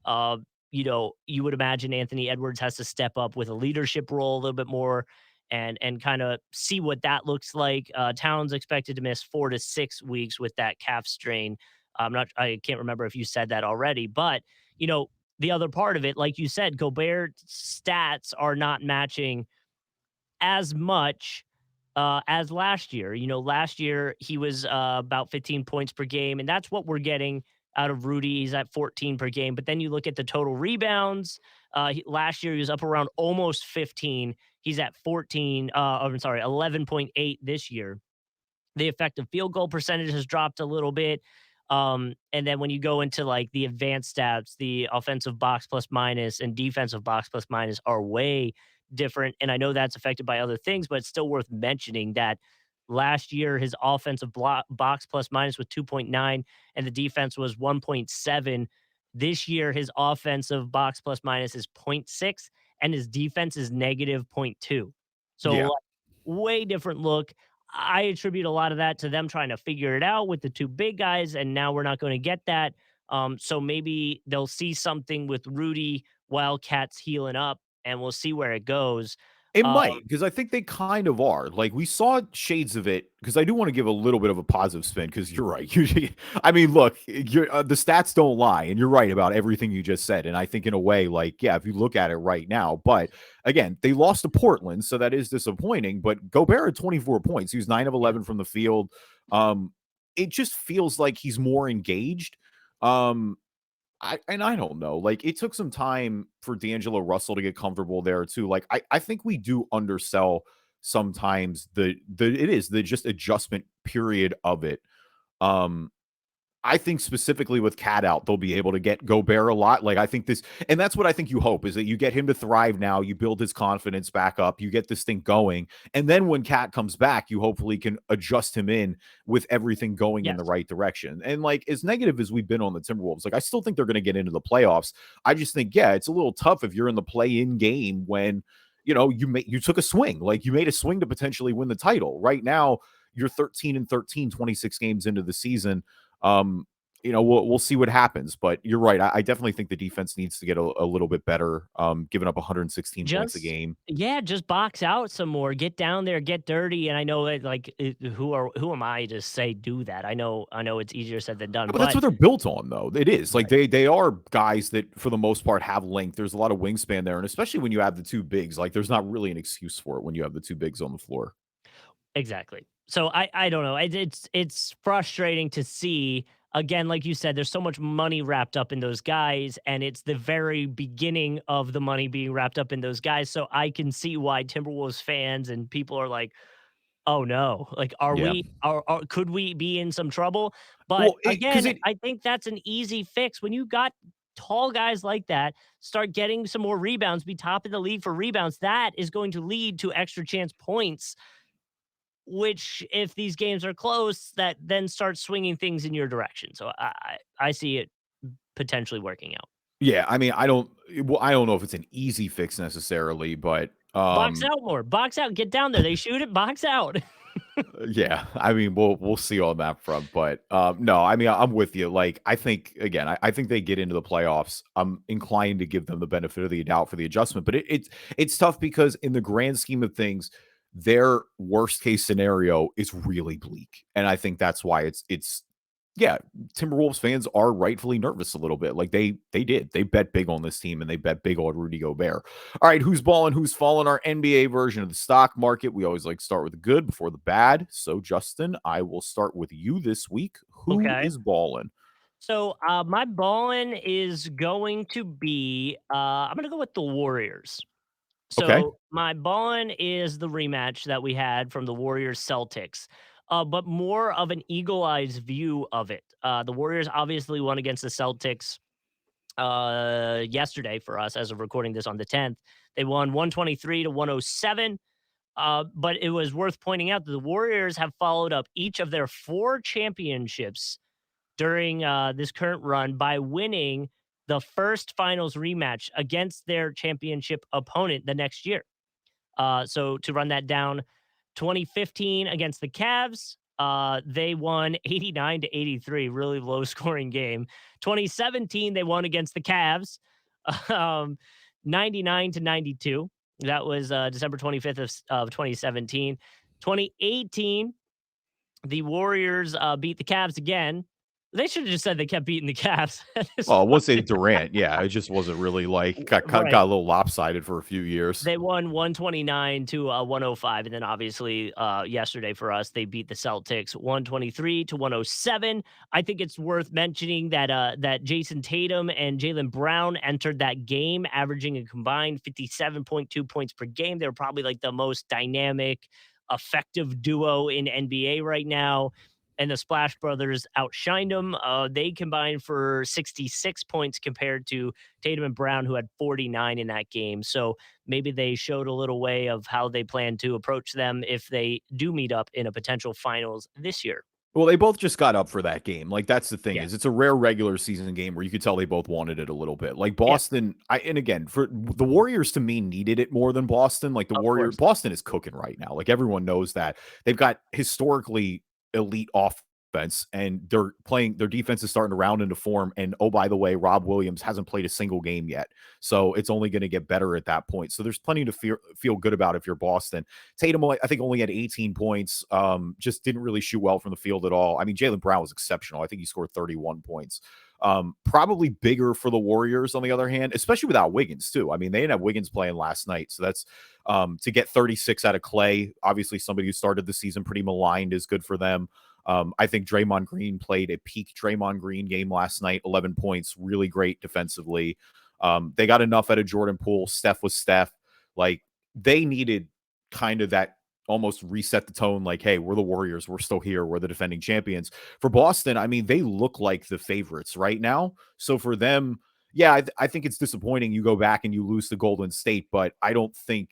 uh, you would imagine Anthony Edwards has to step up with a leadership role a little bit more and kind of see what that looks like. Towns expected to miss 4 to 6 weeks with that calf strain. I can't remember if you said that already, but you know, the other part of it, like you said, Gobert's stats are not matching as much as last year. You know, last year he was about 15 points per game, and that's what we're getting out of Rudy. He's at 14 per game. But then you look at the total rebounds. Last year he was up around almost 15. He's at 14, I'm sorry, 11.8 this year. The effective field goal percentage has dropped a little bit. And then when you go into like the advanced stats, the offensive box plus minus and defensive box plus minus are way different. And I know that's affected by other things, but it's still worth mentioning that last year his offensive box plus minus was 2.9 and the defense was 1.7. This year his offensive box plus minus is zero point 0.6 and his defense is negative zero point 0.2. So Yeah. like, way different look. I attribute a lot of that to them trying to figure it out with the two big guys, and now we're not going to get that. So maybe they'll see something with Rudy while Cat's healing up, and we'll see where it goes. It Um, might, because I think they kind of are. Like, we saw shades of it, because I do wanna give a little bit of a positive spin, because you're right. I mean, look, the stats don't lie, and you're right about everything you just said, and I think in a way, like, yeah, if you look at it right now, but again, they lost to Portland, so that is disappointing, but Gobert had 24 points. He was 9 of yeah, 11 from the field. Um, it just feels like he's more engaged. Um, I don't know. Like, it took some time for D'Angelo Russell to get comfortable there too. Like, I think we do undersell sometimes the just adjustment period of it. Um, I think specifically with Cat out, they'll be able to get Gobert a lot. Like, I think this, and that's what I think you hope is that you get him to thrive now. You build his confidence back up. You get this thing going. And then when Cat comes back, you hopefully can adjust him in with everything going in the yes, right direction. And like, as negative as we've been on the Timberwolves, like, I still think they're going to get into the playoffs. I just think, yeah, it's a little tough if you're in the play in game when, you took a swing, like you made a swing to potentially win the title. Right now, you're 13 and 13, 26 games into the season. um we'll see what happens, but you're right. I definitely think the defense needs to get a little bit better. Giving up 116 points a just game. yeah, just box out some more, get down there, get dirty. And I know that who am I to say do that? I know it's easier said than done, But that's but what they're built on, though. It is like right, they are guys that, for the most part, have length. There's a lot of wingspan there, and especially when you have the two bigs, like there's not really an excuse for it when you have the two bigs on the floor. exactly. So I don't know. It's frustrating to see. Again, like you said, there's so much money wrapped up in those guys, and it's the very beginning of the money being wrapped up in those guys. So I can see why Timberwolves fans and people are like, "Oh no, like, Yeah. could we be in some trouble?" But Well, because again, it I think that's an easy fix when you got tall guys like that. Start getting some more rebounds, be top of the league for rebounds. That is going to lead to extra chance points, which if these games are close, that then starts swinging things in your direction. So I see it potentially working out. yeah. I mean, I don't know if it's an easy fix necessarily, but Box out more, box out, get down there. They shoot it, box out. yeah, I mean, we'll see on that front, but no, I mean, I'm with you. Like, I think again, I think they get into the playoffs. I'm inclined to give them the benefit of the doubt for the adjustment, but it's tough because in the grand scheme of things, their worst case scenario is really bleak, and I think that's why it's yeah, Timberwolves fans are rightfully nervous a little bit. Like, they bet big on this team and they bet big on Rudy Gobert. All right, who's balling, who's falling? Our NBA version of the stock market. We always like to start with the good before the bad. So, Justin, I will start with you this week. Who Okay. is balling? So my ballin is going to be I'm gonna go with the Warriors. Okay. So my ballin is the rematch that we had from the Warriors Celtics. But more of an eagle eyes view of it. The Warriors obviously won against the Celtics yesterday for us as of recording this on the 10th. They won 123 to 107. But it was worth pointing out that the Warriors have followed up each of their four championships during this current run by winning the first finals rematch against their championship opponent the next year. So to run that down, 2015 against the Cavs, they won 89 to 83, really low scoring game. 2017, they won against the Cavs, um, 99 to 92. That was December 25th of 2017. 2018, the Warriors beat the Cavs again. They should have just said they kept beating the Cavs at this Well, once they point. Durant, yeah, it just wasn't really like got Right. a little lopsided for a few years. They won 129 to 105, and then obviously yesterday for us they beat the Celtics 123 to 107. I think it's worth mentioning that that Jason Tatum and Jalen Brown entered that game averaging a combined 57.2 points per game. They're probably like the most dynamic, effective duo in NBA right now. And the Splash Brothers outshined them. They combined for 66 points compared to Tatum and Brown, who had 49 in that game. So maybe they showed a little way of how they plan to approach them if they do meet up in a potential finals this year. Well, they both just got up for that game. Like, that's the thing Yeah. is it's a rare regular season game where you could tell they both wanted it a little bit. Like Yeah. Boston, and again, for the Warriors to me needed it more than Boston. Like Of course. Boston is cooking right now. Like everyone knows that. They've got historically elite offense and their defense is starting to round into form. And oh, by the way, Rob Williams hasn't played a single game yet. So it's only going to get better at that point. So there's plenty to feel good about if you're Boston. Tatum, I think, only had 18 points. Just didn't really shoot well from the field at all. I mean, Jalen Brown was exceptional. I think he scored 31 points. Probably bigger for the Warriors, on the other hand, especially without Wiggins, too. I mean, they didn't have Wiggins playing last night. So that's to get 36 out of Clay. Obviously, somebody who started the season pretty maligned is good for them. I think Draymond Green played a peak Draymond Green game last night, 11 points, really great defensively. They got enough out of Jordan Poole. Steph was Steph. Like, they needed kind of that almost reset the tone, like, hey, we're the Warriors. We're still here. We're the defending champions. For Boston, I mean, they look like the favorites right now. So for them, yeah, I think it's disappointing you go back and you lose to Golden State, but I don't think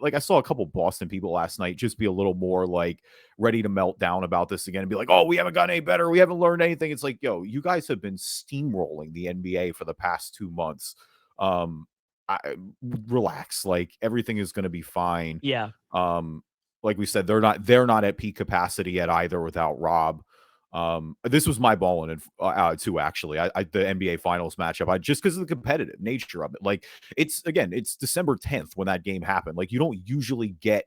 like I saw a couple Boston people last night just be a little more like ready to melt down about this again and be like, oh, we haven't gotten any better. We haven't learned anything. It's like, yo, you guys have been steamrolling the NBA for the past 2 months. Um, Relax. Like everything is going to be fine. Yeah. Um, like we said, they're not at peak capacity yet either without Rob. This was my ball in too. Actually, the NBA Finals matchup. Just because of the competitive nature of it. Like it's December 10th when that game happened. Like you don't usually get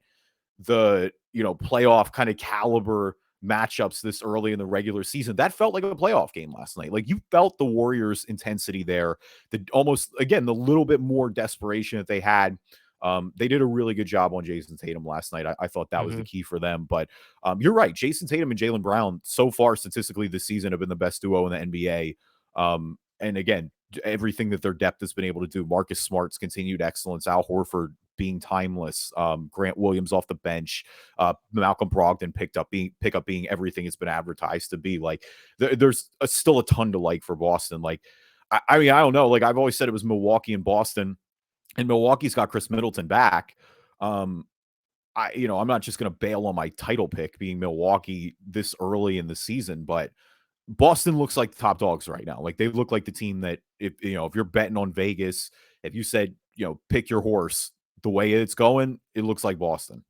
the playoff kind of caliber matchups this early in the regular season. That felt like a playoff game last night. Like you felt the Warriors' intensity there. The almost again the little bit more desperation that they had. They did a really good job on Jason Tatum last night. I thought that was the Hmm. key for them. But you're right. Jason Tatum and Jalen Brown, so far statistically this season, have been the best duo in the NBA. And again, everything that their depth has been able to do. Marcus Smart's continued excellence. Al Horford being timeless. Grant Williams off the bench. Malcolm Brogdon pick up being everything it's been advertised to be. Like there's still a ton to like for Boston. Like I mean, I don't know. Like I've always said it was Milwaukee and Boston. And Milwaukee's got Chris Middleton back. Um, I'm not just going to bail on my title pick being Milwaukee this early in the season, but Boston looks like the top dogs right now. Like they look like the team that if you're betting on Vegas, if you said, pick your horse, the way it's going, it looks like Boston.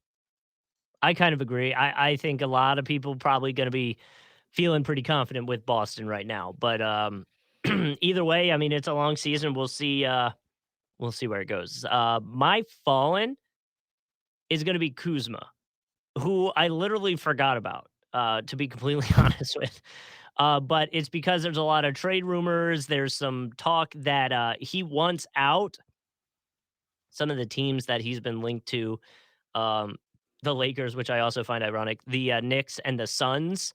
I kind of agree. I think a lot of people probably going to be feeling pretty confident with Boston right now. But either way, I mean, it's a long season. We'll see. We'll see where it goes. My fallen is going to be Kuzma, who I literally forgot about. To be completely honest with, but it's because there's a lot of trade rumors. There's some talk that he wants out. Some of the teams that he's been linked to, um, the Lakers, which I also find ironic, the Knicks and the Suns.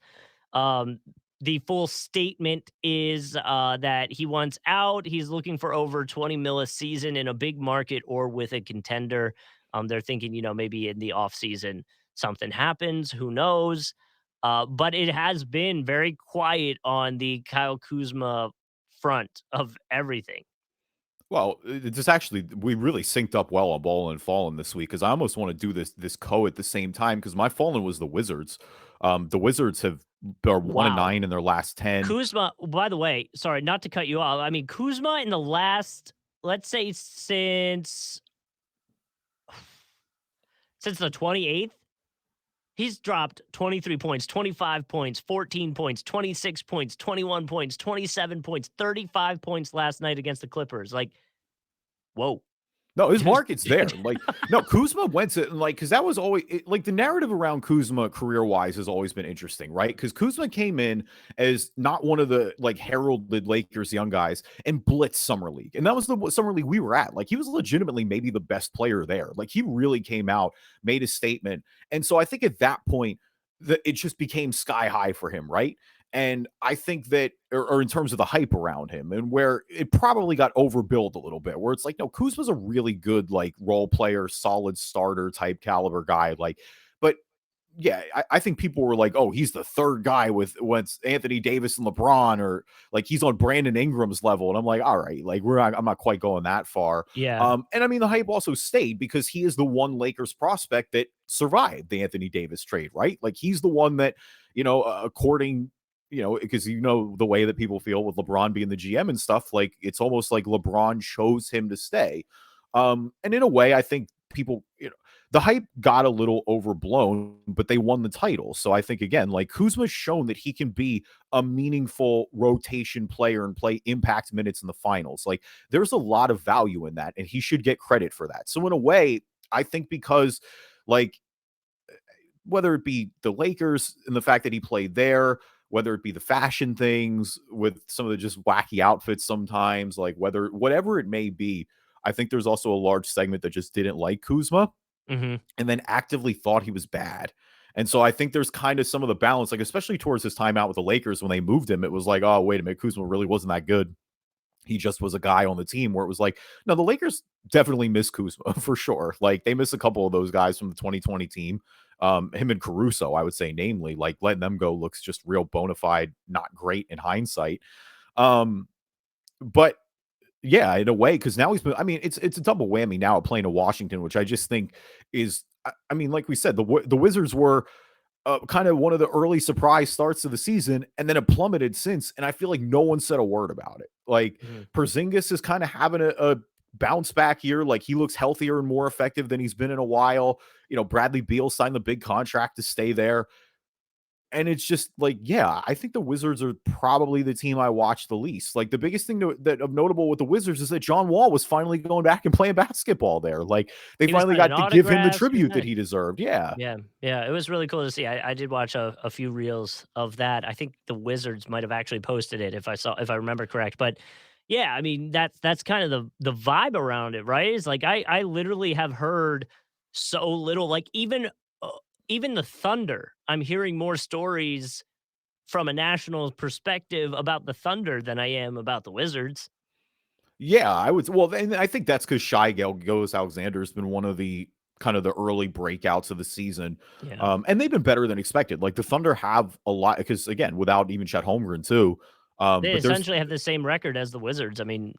Um, the full statement is that he wants out. He's looking for over 20 mil a season in a big market or with a contender. They're thinking, maybe in the offseason something happens. Who knows? But it has been very quiet on the Kyle Kuzma front of everything. Well, it's actually we really synced up well on Ball and Fallen this week because I almost want to do this co at the same time because my Fallen was the Wizards. The Wizards are one and Wow. nine in their last 10. Kuzma, by the way, sorry, not to cut you off. I mean, Kuzma in the last, let's say since the 28th, he's dropped 23 points, 25 points, 14 points, 26 points, 21 points, 27 points, 35 points last night against the Clippers. Like, whoa. No, his Just market's there. Like, no, Kuzma went to like because that was always like the narrative around Kuzma career wise has always been interesting, right? Because Kuzma came in as not one of the like heralded Lakers young guys and blitz summer league, and that was the summer league we were at. Like, he was legitimately maybe the best player there. Like, he really came out, made a statement, and so I think at that point that it just became sky high for him, right? And I think that, or in terms of the hype around him, and where it probably got overbilled a little bit, where it's like, no, Kuzma's a really good, like, role player, solid starter type caliber guy. Like, but yeah, I think people were like, oh, he's the third guy with Anthony Davis and LeBron, or like he's on Brandon Ingram's level. And I'm like, all right, like I'm not quite going that far. Yeah. And I mean, the hype also stayed because he is the one Lakers prospect that survived the Anthony Davis trade, right? Like, he's the one that, according, because the way that people feel with LeBron being the GM and stuff, like it's almost like LeBron chose him to stay. And in a way, I think people, the hype got a little overblown, but they won the title. So I think, again, like, Kuzma's shown that he can be a meaningful rotation player and play impact minutes in the finals. Like, there's a lot of value in that, and he should get credit for that. So in a way, I think because, like, whether it be the Lakers and the fact that he played there, whether it be the fashion things with some of the just wacky outfits sometimes, like whatever it may be, I think there's also a large segment that just didn't like Kuzma Hmm. and then actively thought he was bad. And so I think there's kind of some of the balance, like especially towards his time out with the Lakers when they moved him, it was like, oh, wait a minute, Kuzma really wasn't that good. He just was a guy on the team where it was like, no, the Lakers definitely miss Kuzma for sure. Like, they miss a couple of those guys from the 2020 team. Him and Caruso, I would say, namely, like, letting them go looks just real bona fide, not great in hindsight. Um, but yeah, in a way, because now he's been, I mean, it's a double whammy now playing in Washington, which I just think is, I mean, like we said, the Wizards were kind of one of the early surprise starts of the season, and then it plummeted since. And I feel like no one said a word about it. Like, Hmm. Porzingis is kind of having a bounce back year. Like, he looks healthier and more effective than he's been in a while. Bradley Beal signed the big contract to stay there. And it's just like, yeah, I think the Wizards are probably the team I watch the least. Like, the biggest thing that of notable with the Wizards is that John Wall was finally going back and playing basketball there. Like, they He was finally signing got to give him the autographs. He was tribute that nice. he deserved. Yeah. Yeah, yeah, it was really cool to see. I did watch a few reels of that. I think the Wizards might have actually posted it if I remember correct. But yeah, I mean that's kind of the vibe around it, right? Is like I literally have heard so little. Like, even the Thunder, I'm hearing more stories from a national perspective about the Thunder than I am about the Wizards. Yeah, I would. Well, and I think that's because Gilgeous Alexander has been one of the kind of the early breakouts of the season. Yeah, And they've been better than expected. Like, the Thunder have a lot because, again, without even Chet Holmgren too. they But there's essentially have the same record as the Wizards. I mean,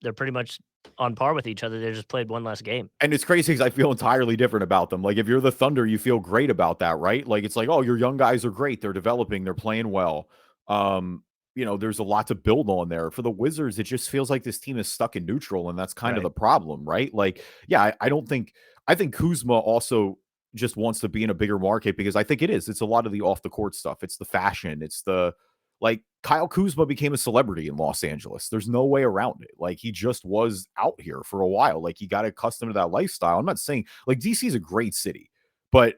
they're pretty much on par with each other. They just played one less game. And it's crazy because I feel entirely different about them. Like, if you're the Thunder, you feel great about that, right? Like, it's like, oh, your young guys are great. They're developing. They're playing well. Um, there's a lot to build on there. For the Wizards, it just feels like this team is stuck in neutral, and that's kind of Right. the problem, right? Like, yeah, I think Kuzma also just wants to be in a bigger market because I think it is. It's a lot of the off the court stuff. It's the fashion. It's the like Kyle Kuzma became a celebrity in Los Angeles. There's no way around it. Like, he just was out here for a while. Like, he got accustomed to that lifestyle. I'm not saying like DC is a great city, but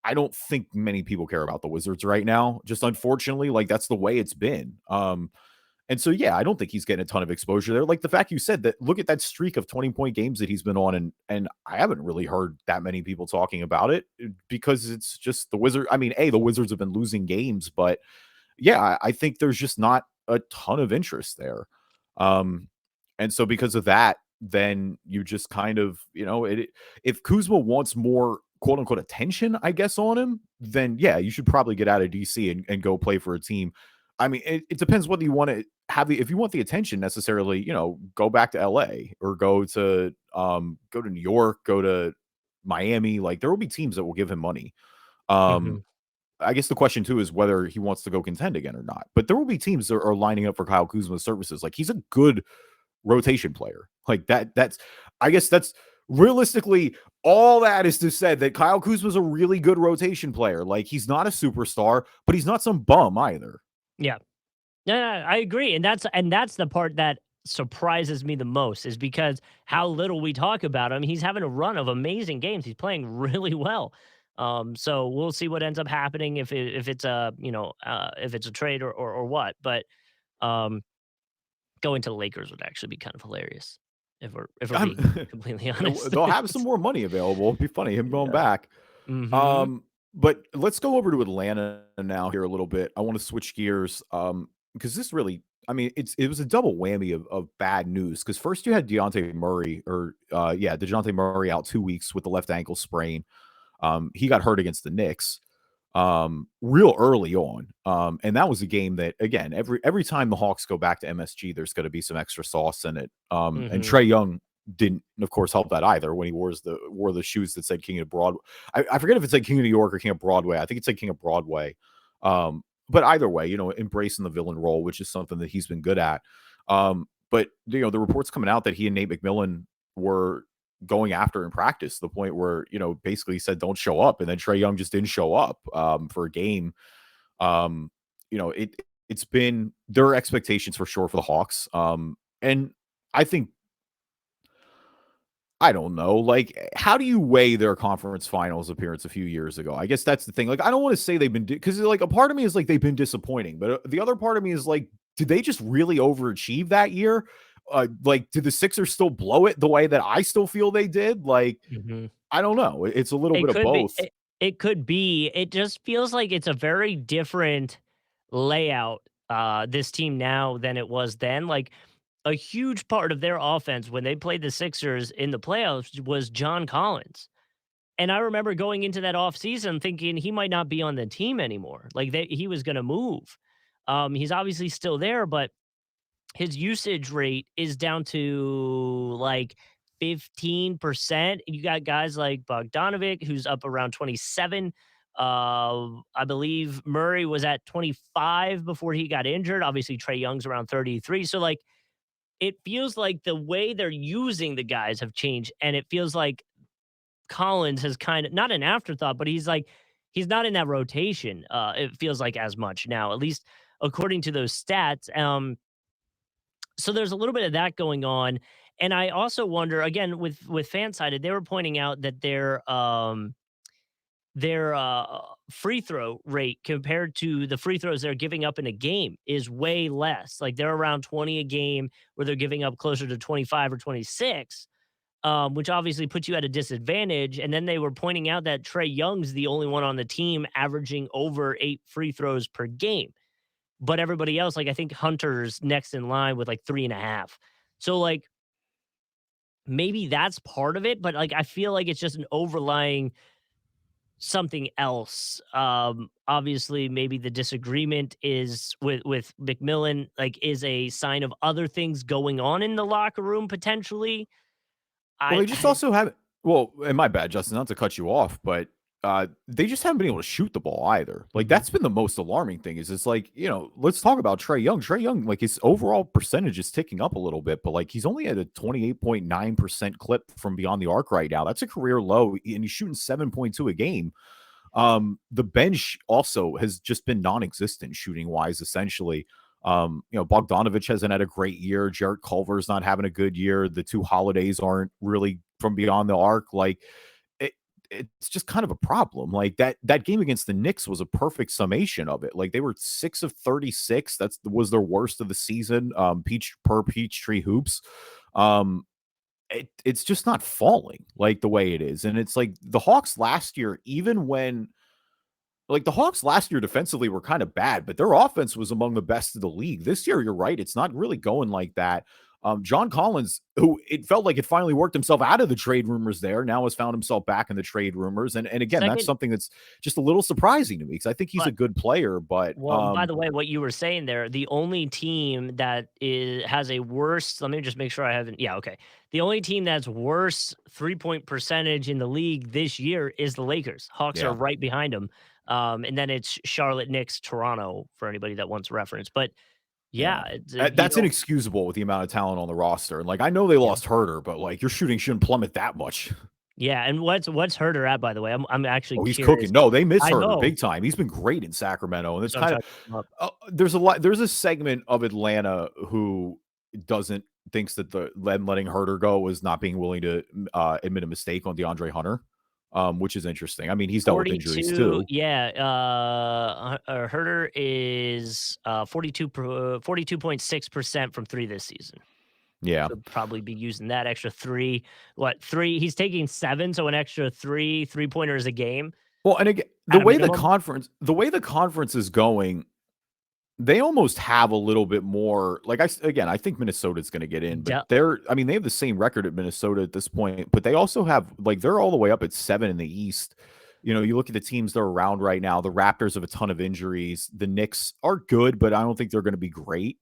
I don't think many people care about the Wizards right now. Just unfortunately, like, that's the way it's been. And so yeah, I don't think he's getting a ton of exposure there. Like, the fact you said that, look at that streak of 20-point games that he's been on, and I haven't really heard that many people talking about it because it's just the Wizard. I mean, the Wizards have been losing games, but yeah, I think there's just not a ton of interest there. Um, and so because of that, then you just kind of, if Kuzma wants more quote unquote attention, I guess, on him, then yeah, you should probably get out of DC and go play for a team. I mean, it depends whether you want to if you want the attention necessarily, go back to LA or go to New York, go to Miami. Like, there will be teams that will give him money. Um, Mhm. I guess the question too is whether he wants to go contend again or not. But there will be teams that are lining up for Kyle Kuzma's services. Like, he's a good rotation player. Like, that's I guess that's realistically all that is to say that Kyle Kuzma's a really good rotation player. Like, he's not a superstar, but he's not some bum either. Yeah. Yeah, I agree, and that's the part that surprises me the most is because how little we talk about him. He's having a run of amazing games. He's playing really well. So we'll see what ends up happening if it's a if it's a trade or what. But um, going to the Lakers would actually be kind of hilarious if we're I'm being completely honest. they'll have some more money available. It'd be funny, him going Yeah. back. Mm-hmm. But let's go over to Atlanta now here a little bit. I want to switch gears, because this really, I mean, it was a double whammy of bad news. Because first you had Dejounte Murray, Dejounte Murray out 2 weeks with the left ankle sprain. He got hurt against the Knicks real early on. And that was a game that, again, every time the Hawks go back to MSG, there's going to be some extra sauce in it. And Mm-hmm. Trey Young didn't, of course, help that either when he wore the shoes that said King of Broadway. I forget if it's like King of New York or King of Broadway. I think it's like King of Broadway. But either way, embracing the villain role, which is something that he's been good at. But the reports coming out that he and Nate McMillan were going after in practice, the point where, basically he said, don't show up. And then Trey Young just didn't show up for a game. Um, it's been their expectations for sure for the Hawks. And I think, I don't know, like, how do you weigh their conference finals appearance a few years ago? I guess that's the thing. Like, I don't want to say they've been, because like a part of me is like they've been disappointing, but the other part of me is like, did they just really overachieve that year? Like, did the Sixers still blow it the way that I still feel they did? Like, Mm-hmm. I don't know. It's a little It bit of could be. both. It could be. It just feels like it's a very different layout, this team now than it was then. Like a huge part of their offense when they played the Sixers in the playoffs was John Collins. And I remember going into that offseason thinking he might not be on the team anymore. Like he was going to move. He's obviously still there, but his usage rate is down to like 15%. You got guys like Bogdanovic, who's up around 27. I believe Murray was at 25 before he got injured. Obviously, Trey Young's around 33. So, like, it feels like the way they're using the guys have changed. And it feels like Collins has kind of not an afterthought, but he's not in that rotation. It feels like as much now, at least according to those stats. So there's a little bit of that going on, and I also wonder again with FanSided, they were pointing out that their free throw rate compared to the free throws they're giving up in a game is way less. Like they're around 20 a game, where they're giving up closer to 25 or 26, which obviously puts you at a disadvantage. And then they were pointing out that Trey Young's the only one on the team averaging over 8 free throws per game. But everybody else, like I think Hunter's next in line with like 3.5. So like maybe that's part of it, but like I feel like it's just an overlying something else. Obviously maybe the disagreement is with McMillan, like is a sign of other things going on in the locker room potentially. Well, I, they just I also have well, and my bad, Justin, not to cut you off, but they just haven't been able to shoot the ball either. Like mhm. that's been the most alarming thing. Is it's like let's talk about Trey Young. Trey Young, like his overall percentage is ticking up a little bit, but like he's only at a 28.9% clip from beyond the arc right now. That's a career low, and he's shooting 7.2 a game. The bench also has just been non-existent shooting wise, essentially. Bogdanovich hasn't had a great year. Jarrett Culver's not having a good year. The two holidays aren't really from beyond the arc. Like it, it's just kind of a problem. Like that game against the Knicks was a perfect summation of it. Like they were 6 of 36. That was their worst of the season. Peachtree hoops. It's just not falling like the way it is. And it's like the Hawks last year, even when like the Hawks last year defensively were kind of bad, but their offense was among the best of the league. This year, you're right. It's not really going like that. John Collins, who it felt like it finally worked himself out of the trade rumors there, now has found himself back in the trade rumors. And again, that's Second, something that's just a little surprising to me because I think he's a but good player, but well, by the way, what you were saying there, the only team that has a worse, let me just make sure I haven't, yeah, okay. The only team that's worse 3-point percentage in the league this year is the Lakers. Hawks are yeah. right behind them. And then it's Charlotte, Knicks, Toronto for anybody that wants reference. But Yeah. yeah, it's, That's inexcusable with the amount of talent on the roster. And like I know they yeah, lost Herter, but like your shooting shouldn't plummet that much. yeah. And what's Herter at, by the way? I'm actually Oh, he's curious. cooking. No, they miss I Herter know. big time. He's been great in Sacramento, and it's So I'm kind of trying to look him up. there's a lot. There's a segment of Atlanta who doesn't thinks that the letting Herter go was not being willing to admit a mistake on DeAndre Hunter, which is interesting. I mean, he's dealt with injuries 42, too. yeah, Herter is, 42.6% from 3 this season. Yeah. So probably be using that extra 3 3 he's taking 7, so an extra 3 three-pointers a game Well, and again, at a minimum. the way the conference is going, they almost have a little bit more like again, I think Minnesota's going to get in, but De I mean, they have the same record at Minnesota at this point, but they also have like they're all the way up at 7 in the East. You know, you look at the teams that are around right now. The Raptors have a ton of injuries. The Knicks are good, but I don't think they're going to be great.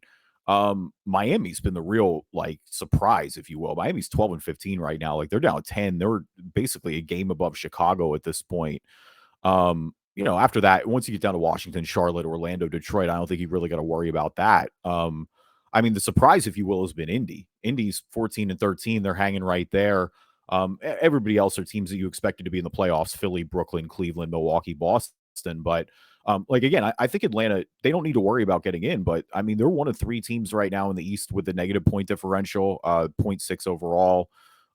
Miami's been the real like surprise, if you will. Miami's 12-15 right now. Like they're down 10. They're basically a game above Chicago at this point. You know, after that, once you get down to Washington, Charlotte, Orlando, Detroit, I don't think you really got to worry about that. I mean, the surprise, if you will, has been Indy. Indy's 14-13. They're hanging right there. Everybody else are teams that you expected to be in the playoffs: Philly, Brooklyn, Cleveland, Milwaukee, Boston. But like again, I think Atlanta, they don't need to worry about getting in. But I mean, they're one of 3 teams right now in the East with the negative point differential, 0.6 overall.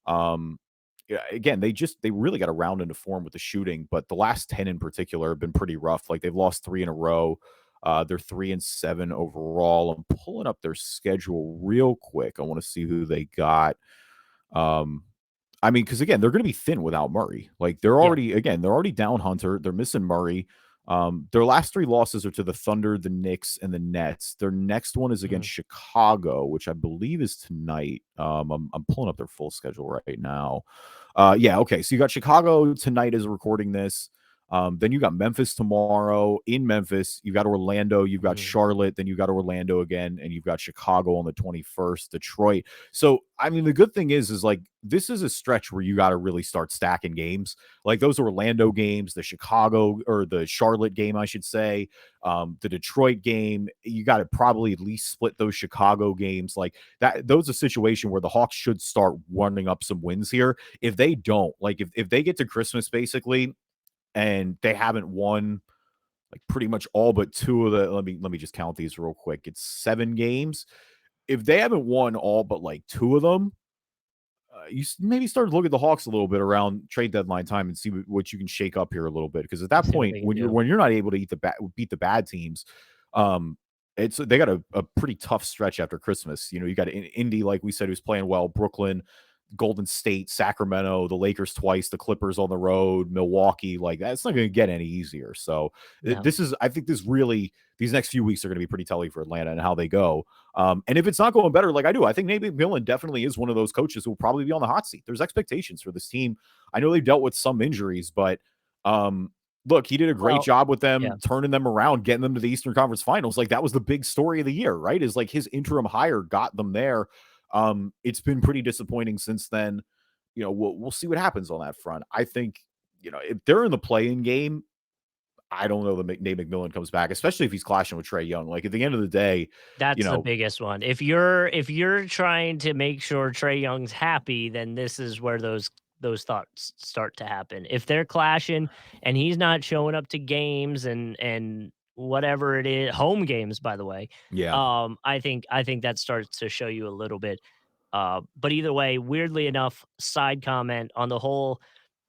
Um, yeah, again, they really got to round into form with the shooting, but the last 10 in particular have been pretty rough. Like they've lost 3 in a row. They're 3-7 overall. I'm pulling up their schedule real quick. I want to see who they got. Um, I mean, because again, they're going to be thin without Murray. Like they're Yeah, already down Hunter. They're missing Murray. Their last 3 losses are to the Thunder, the Knicks, and the Nets. Their next one is against mhm, Chicago, which I believe is tonight. I'm pulling up their full schedule right now. Yeah, okay. So you got Chicago tonight as recording this. Then you got Memphis tomorrow in Memphis. You got Orlando. You've got mhm. Charlotte. Then you got Orlando again, and you've got Chicago on the 21st. Detroit. So I mean, the good thing is like this is a stretch where you got to really start stacking games. Like those Orlando games, the Chicago or the Charlotte game, I should say, the Detroit game. You got to probably at least split those Chicago games. Like that, those a situation where the Hawks should start running up some wins here. If they don't, like if they get to Christmas basically and they haven't won like pretty much all but 2 of the let me just count these real quick. It's 7 games. If they haven't won all but like 2 of them, maybe start to look at the Hawks a little bit around trade deadline time and see what you can shake up here a little bit. Because at that See what point, they can do. when you're not able to beat the bad teams, um, it's they got a pretty tough stretch after Christmas. You know, you got Indy, like we said, who's playing well, Brooklyn, Golden State, Sacramento, the Lakers twice, the Clippers on the road, Milwaukee. Like that's not going to get any easier. So No. this is, I think, these next few weeks are going to be pretty telling for Atlanta and how they go. And if it's not going better, like I think Nate McMillan definitely is one of those coaches who will probably be on the hot seat. There's expectations for this team. I know they've dealt with some injuries, but look, he did a great Well, job with yeah, them, turning them around, getting them to the Eastern Conference Finals. Like that was the big story of the year, right? Is like his interim hire got them there. It's been pretty disappointing since then. You know, we'll see what happens on that front. I think, you know, if they're in the play-in game, I don't know that Nate McMillan comes back, especially if he's clashing with Trey Young. Like at the end of the day, you that's the know, biggest one. If you're trying to make sure Trey Young's happy, then this is where those thoughts start to happen. If they're clashing and he's not showing up to games and whatever it is, home games, by the way, yeah. I think that starts to show you a little bit. But either way, weirdly enough, side comment on the whole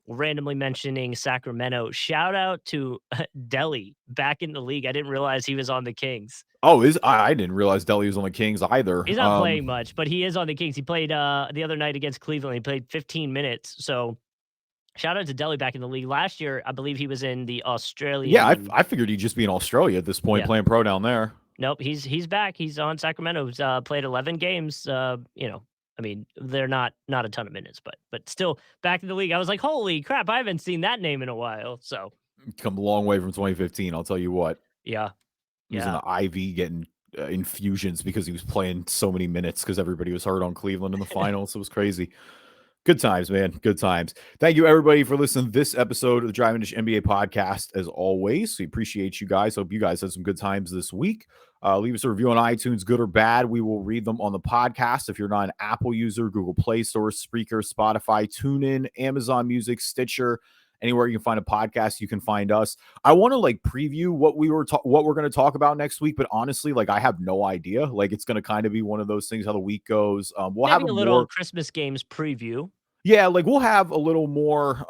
randomly mentioning Sacramento. Shout out to Delhi back in the league. I didn't realize he was on the Kings. Oh, I didn't realize Delhi was on the Kings either. He's not playing much, but he is on the Kings. He played the other night against Cleveland. He played 15 minutes. So shout out to Delhi back in the league. Last year, I believe he was in the Yeah, Australian. I figured he'd just be in Australia at this point, Yeah. playing pro down there. Nope. He's back. He's on Sacramento. He's played 11 games. I mean, they're not a ton of minutes, but still back in the league. I was like, holy crap, I haven't seen that name in a while. So Come a long way from 2015. I'll tell you what. yeah, He was in yeah. the IV getting infusions because he was playing so many minutes because everybody was hurt on Cleveland in the finals. It was crazy. Good times, man. Good times. Thank you, everybody, for listening to this episode of the Driving Dish NBA podcast. As always, we appreciate you guys. Hope you guys had some good times this week. Leave us a review on iTunes, good or bad. We will read them on the podcast. If you're not an Apple user, Google Play Store, Spreaker, Spotify, TuneIn, Amazon Music, Stitcher, Anywhere you can find a podcast, you can find us. I want to like preview what we're going to talk about next week, but honestly, like I have no idea. Like it's going to kind of be one of those things how the week goes. We'll have Maybe a a little more Christmas games preview. yeah, like we'll have a little more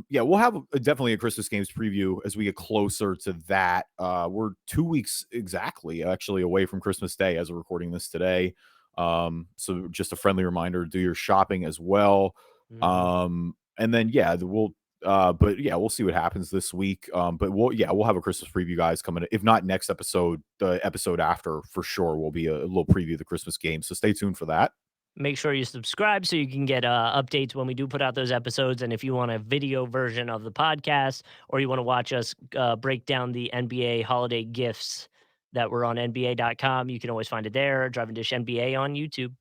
yeah, we'll have definitely a Christmas games preview as we get closer to that. We're 2 weeks exactly actually away from Christmas Day as we're recording this today. So just a friendly reminder, do your shopping as well. Mhm. And then yeah, we'll but yeah, we'll see what happens this week. But we'll have a Christmas preview guys coming. If not next episode, the episode after for sure will be a little preview of the Christmas game. So stay tuned for that. Make sure you subscribe so you can get updates when we do put out those episodes. And if you want a video version of the podcast or you want to watch us break down the NBA holiday gifts that were on NBA.com, you can always find it there. Driving Dish NBA on YouTube.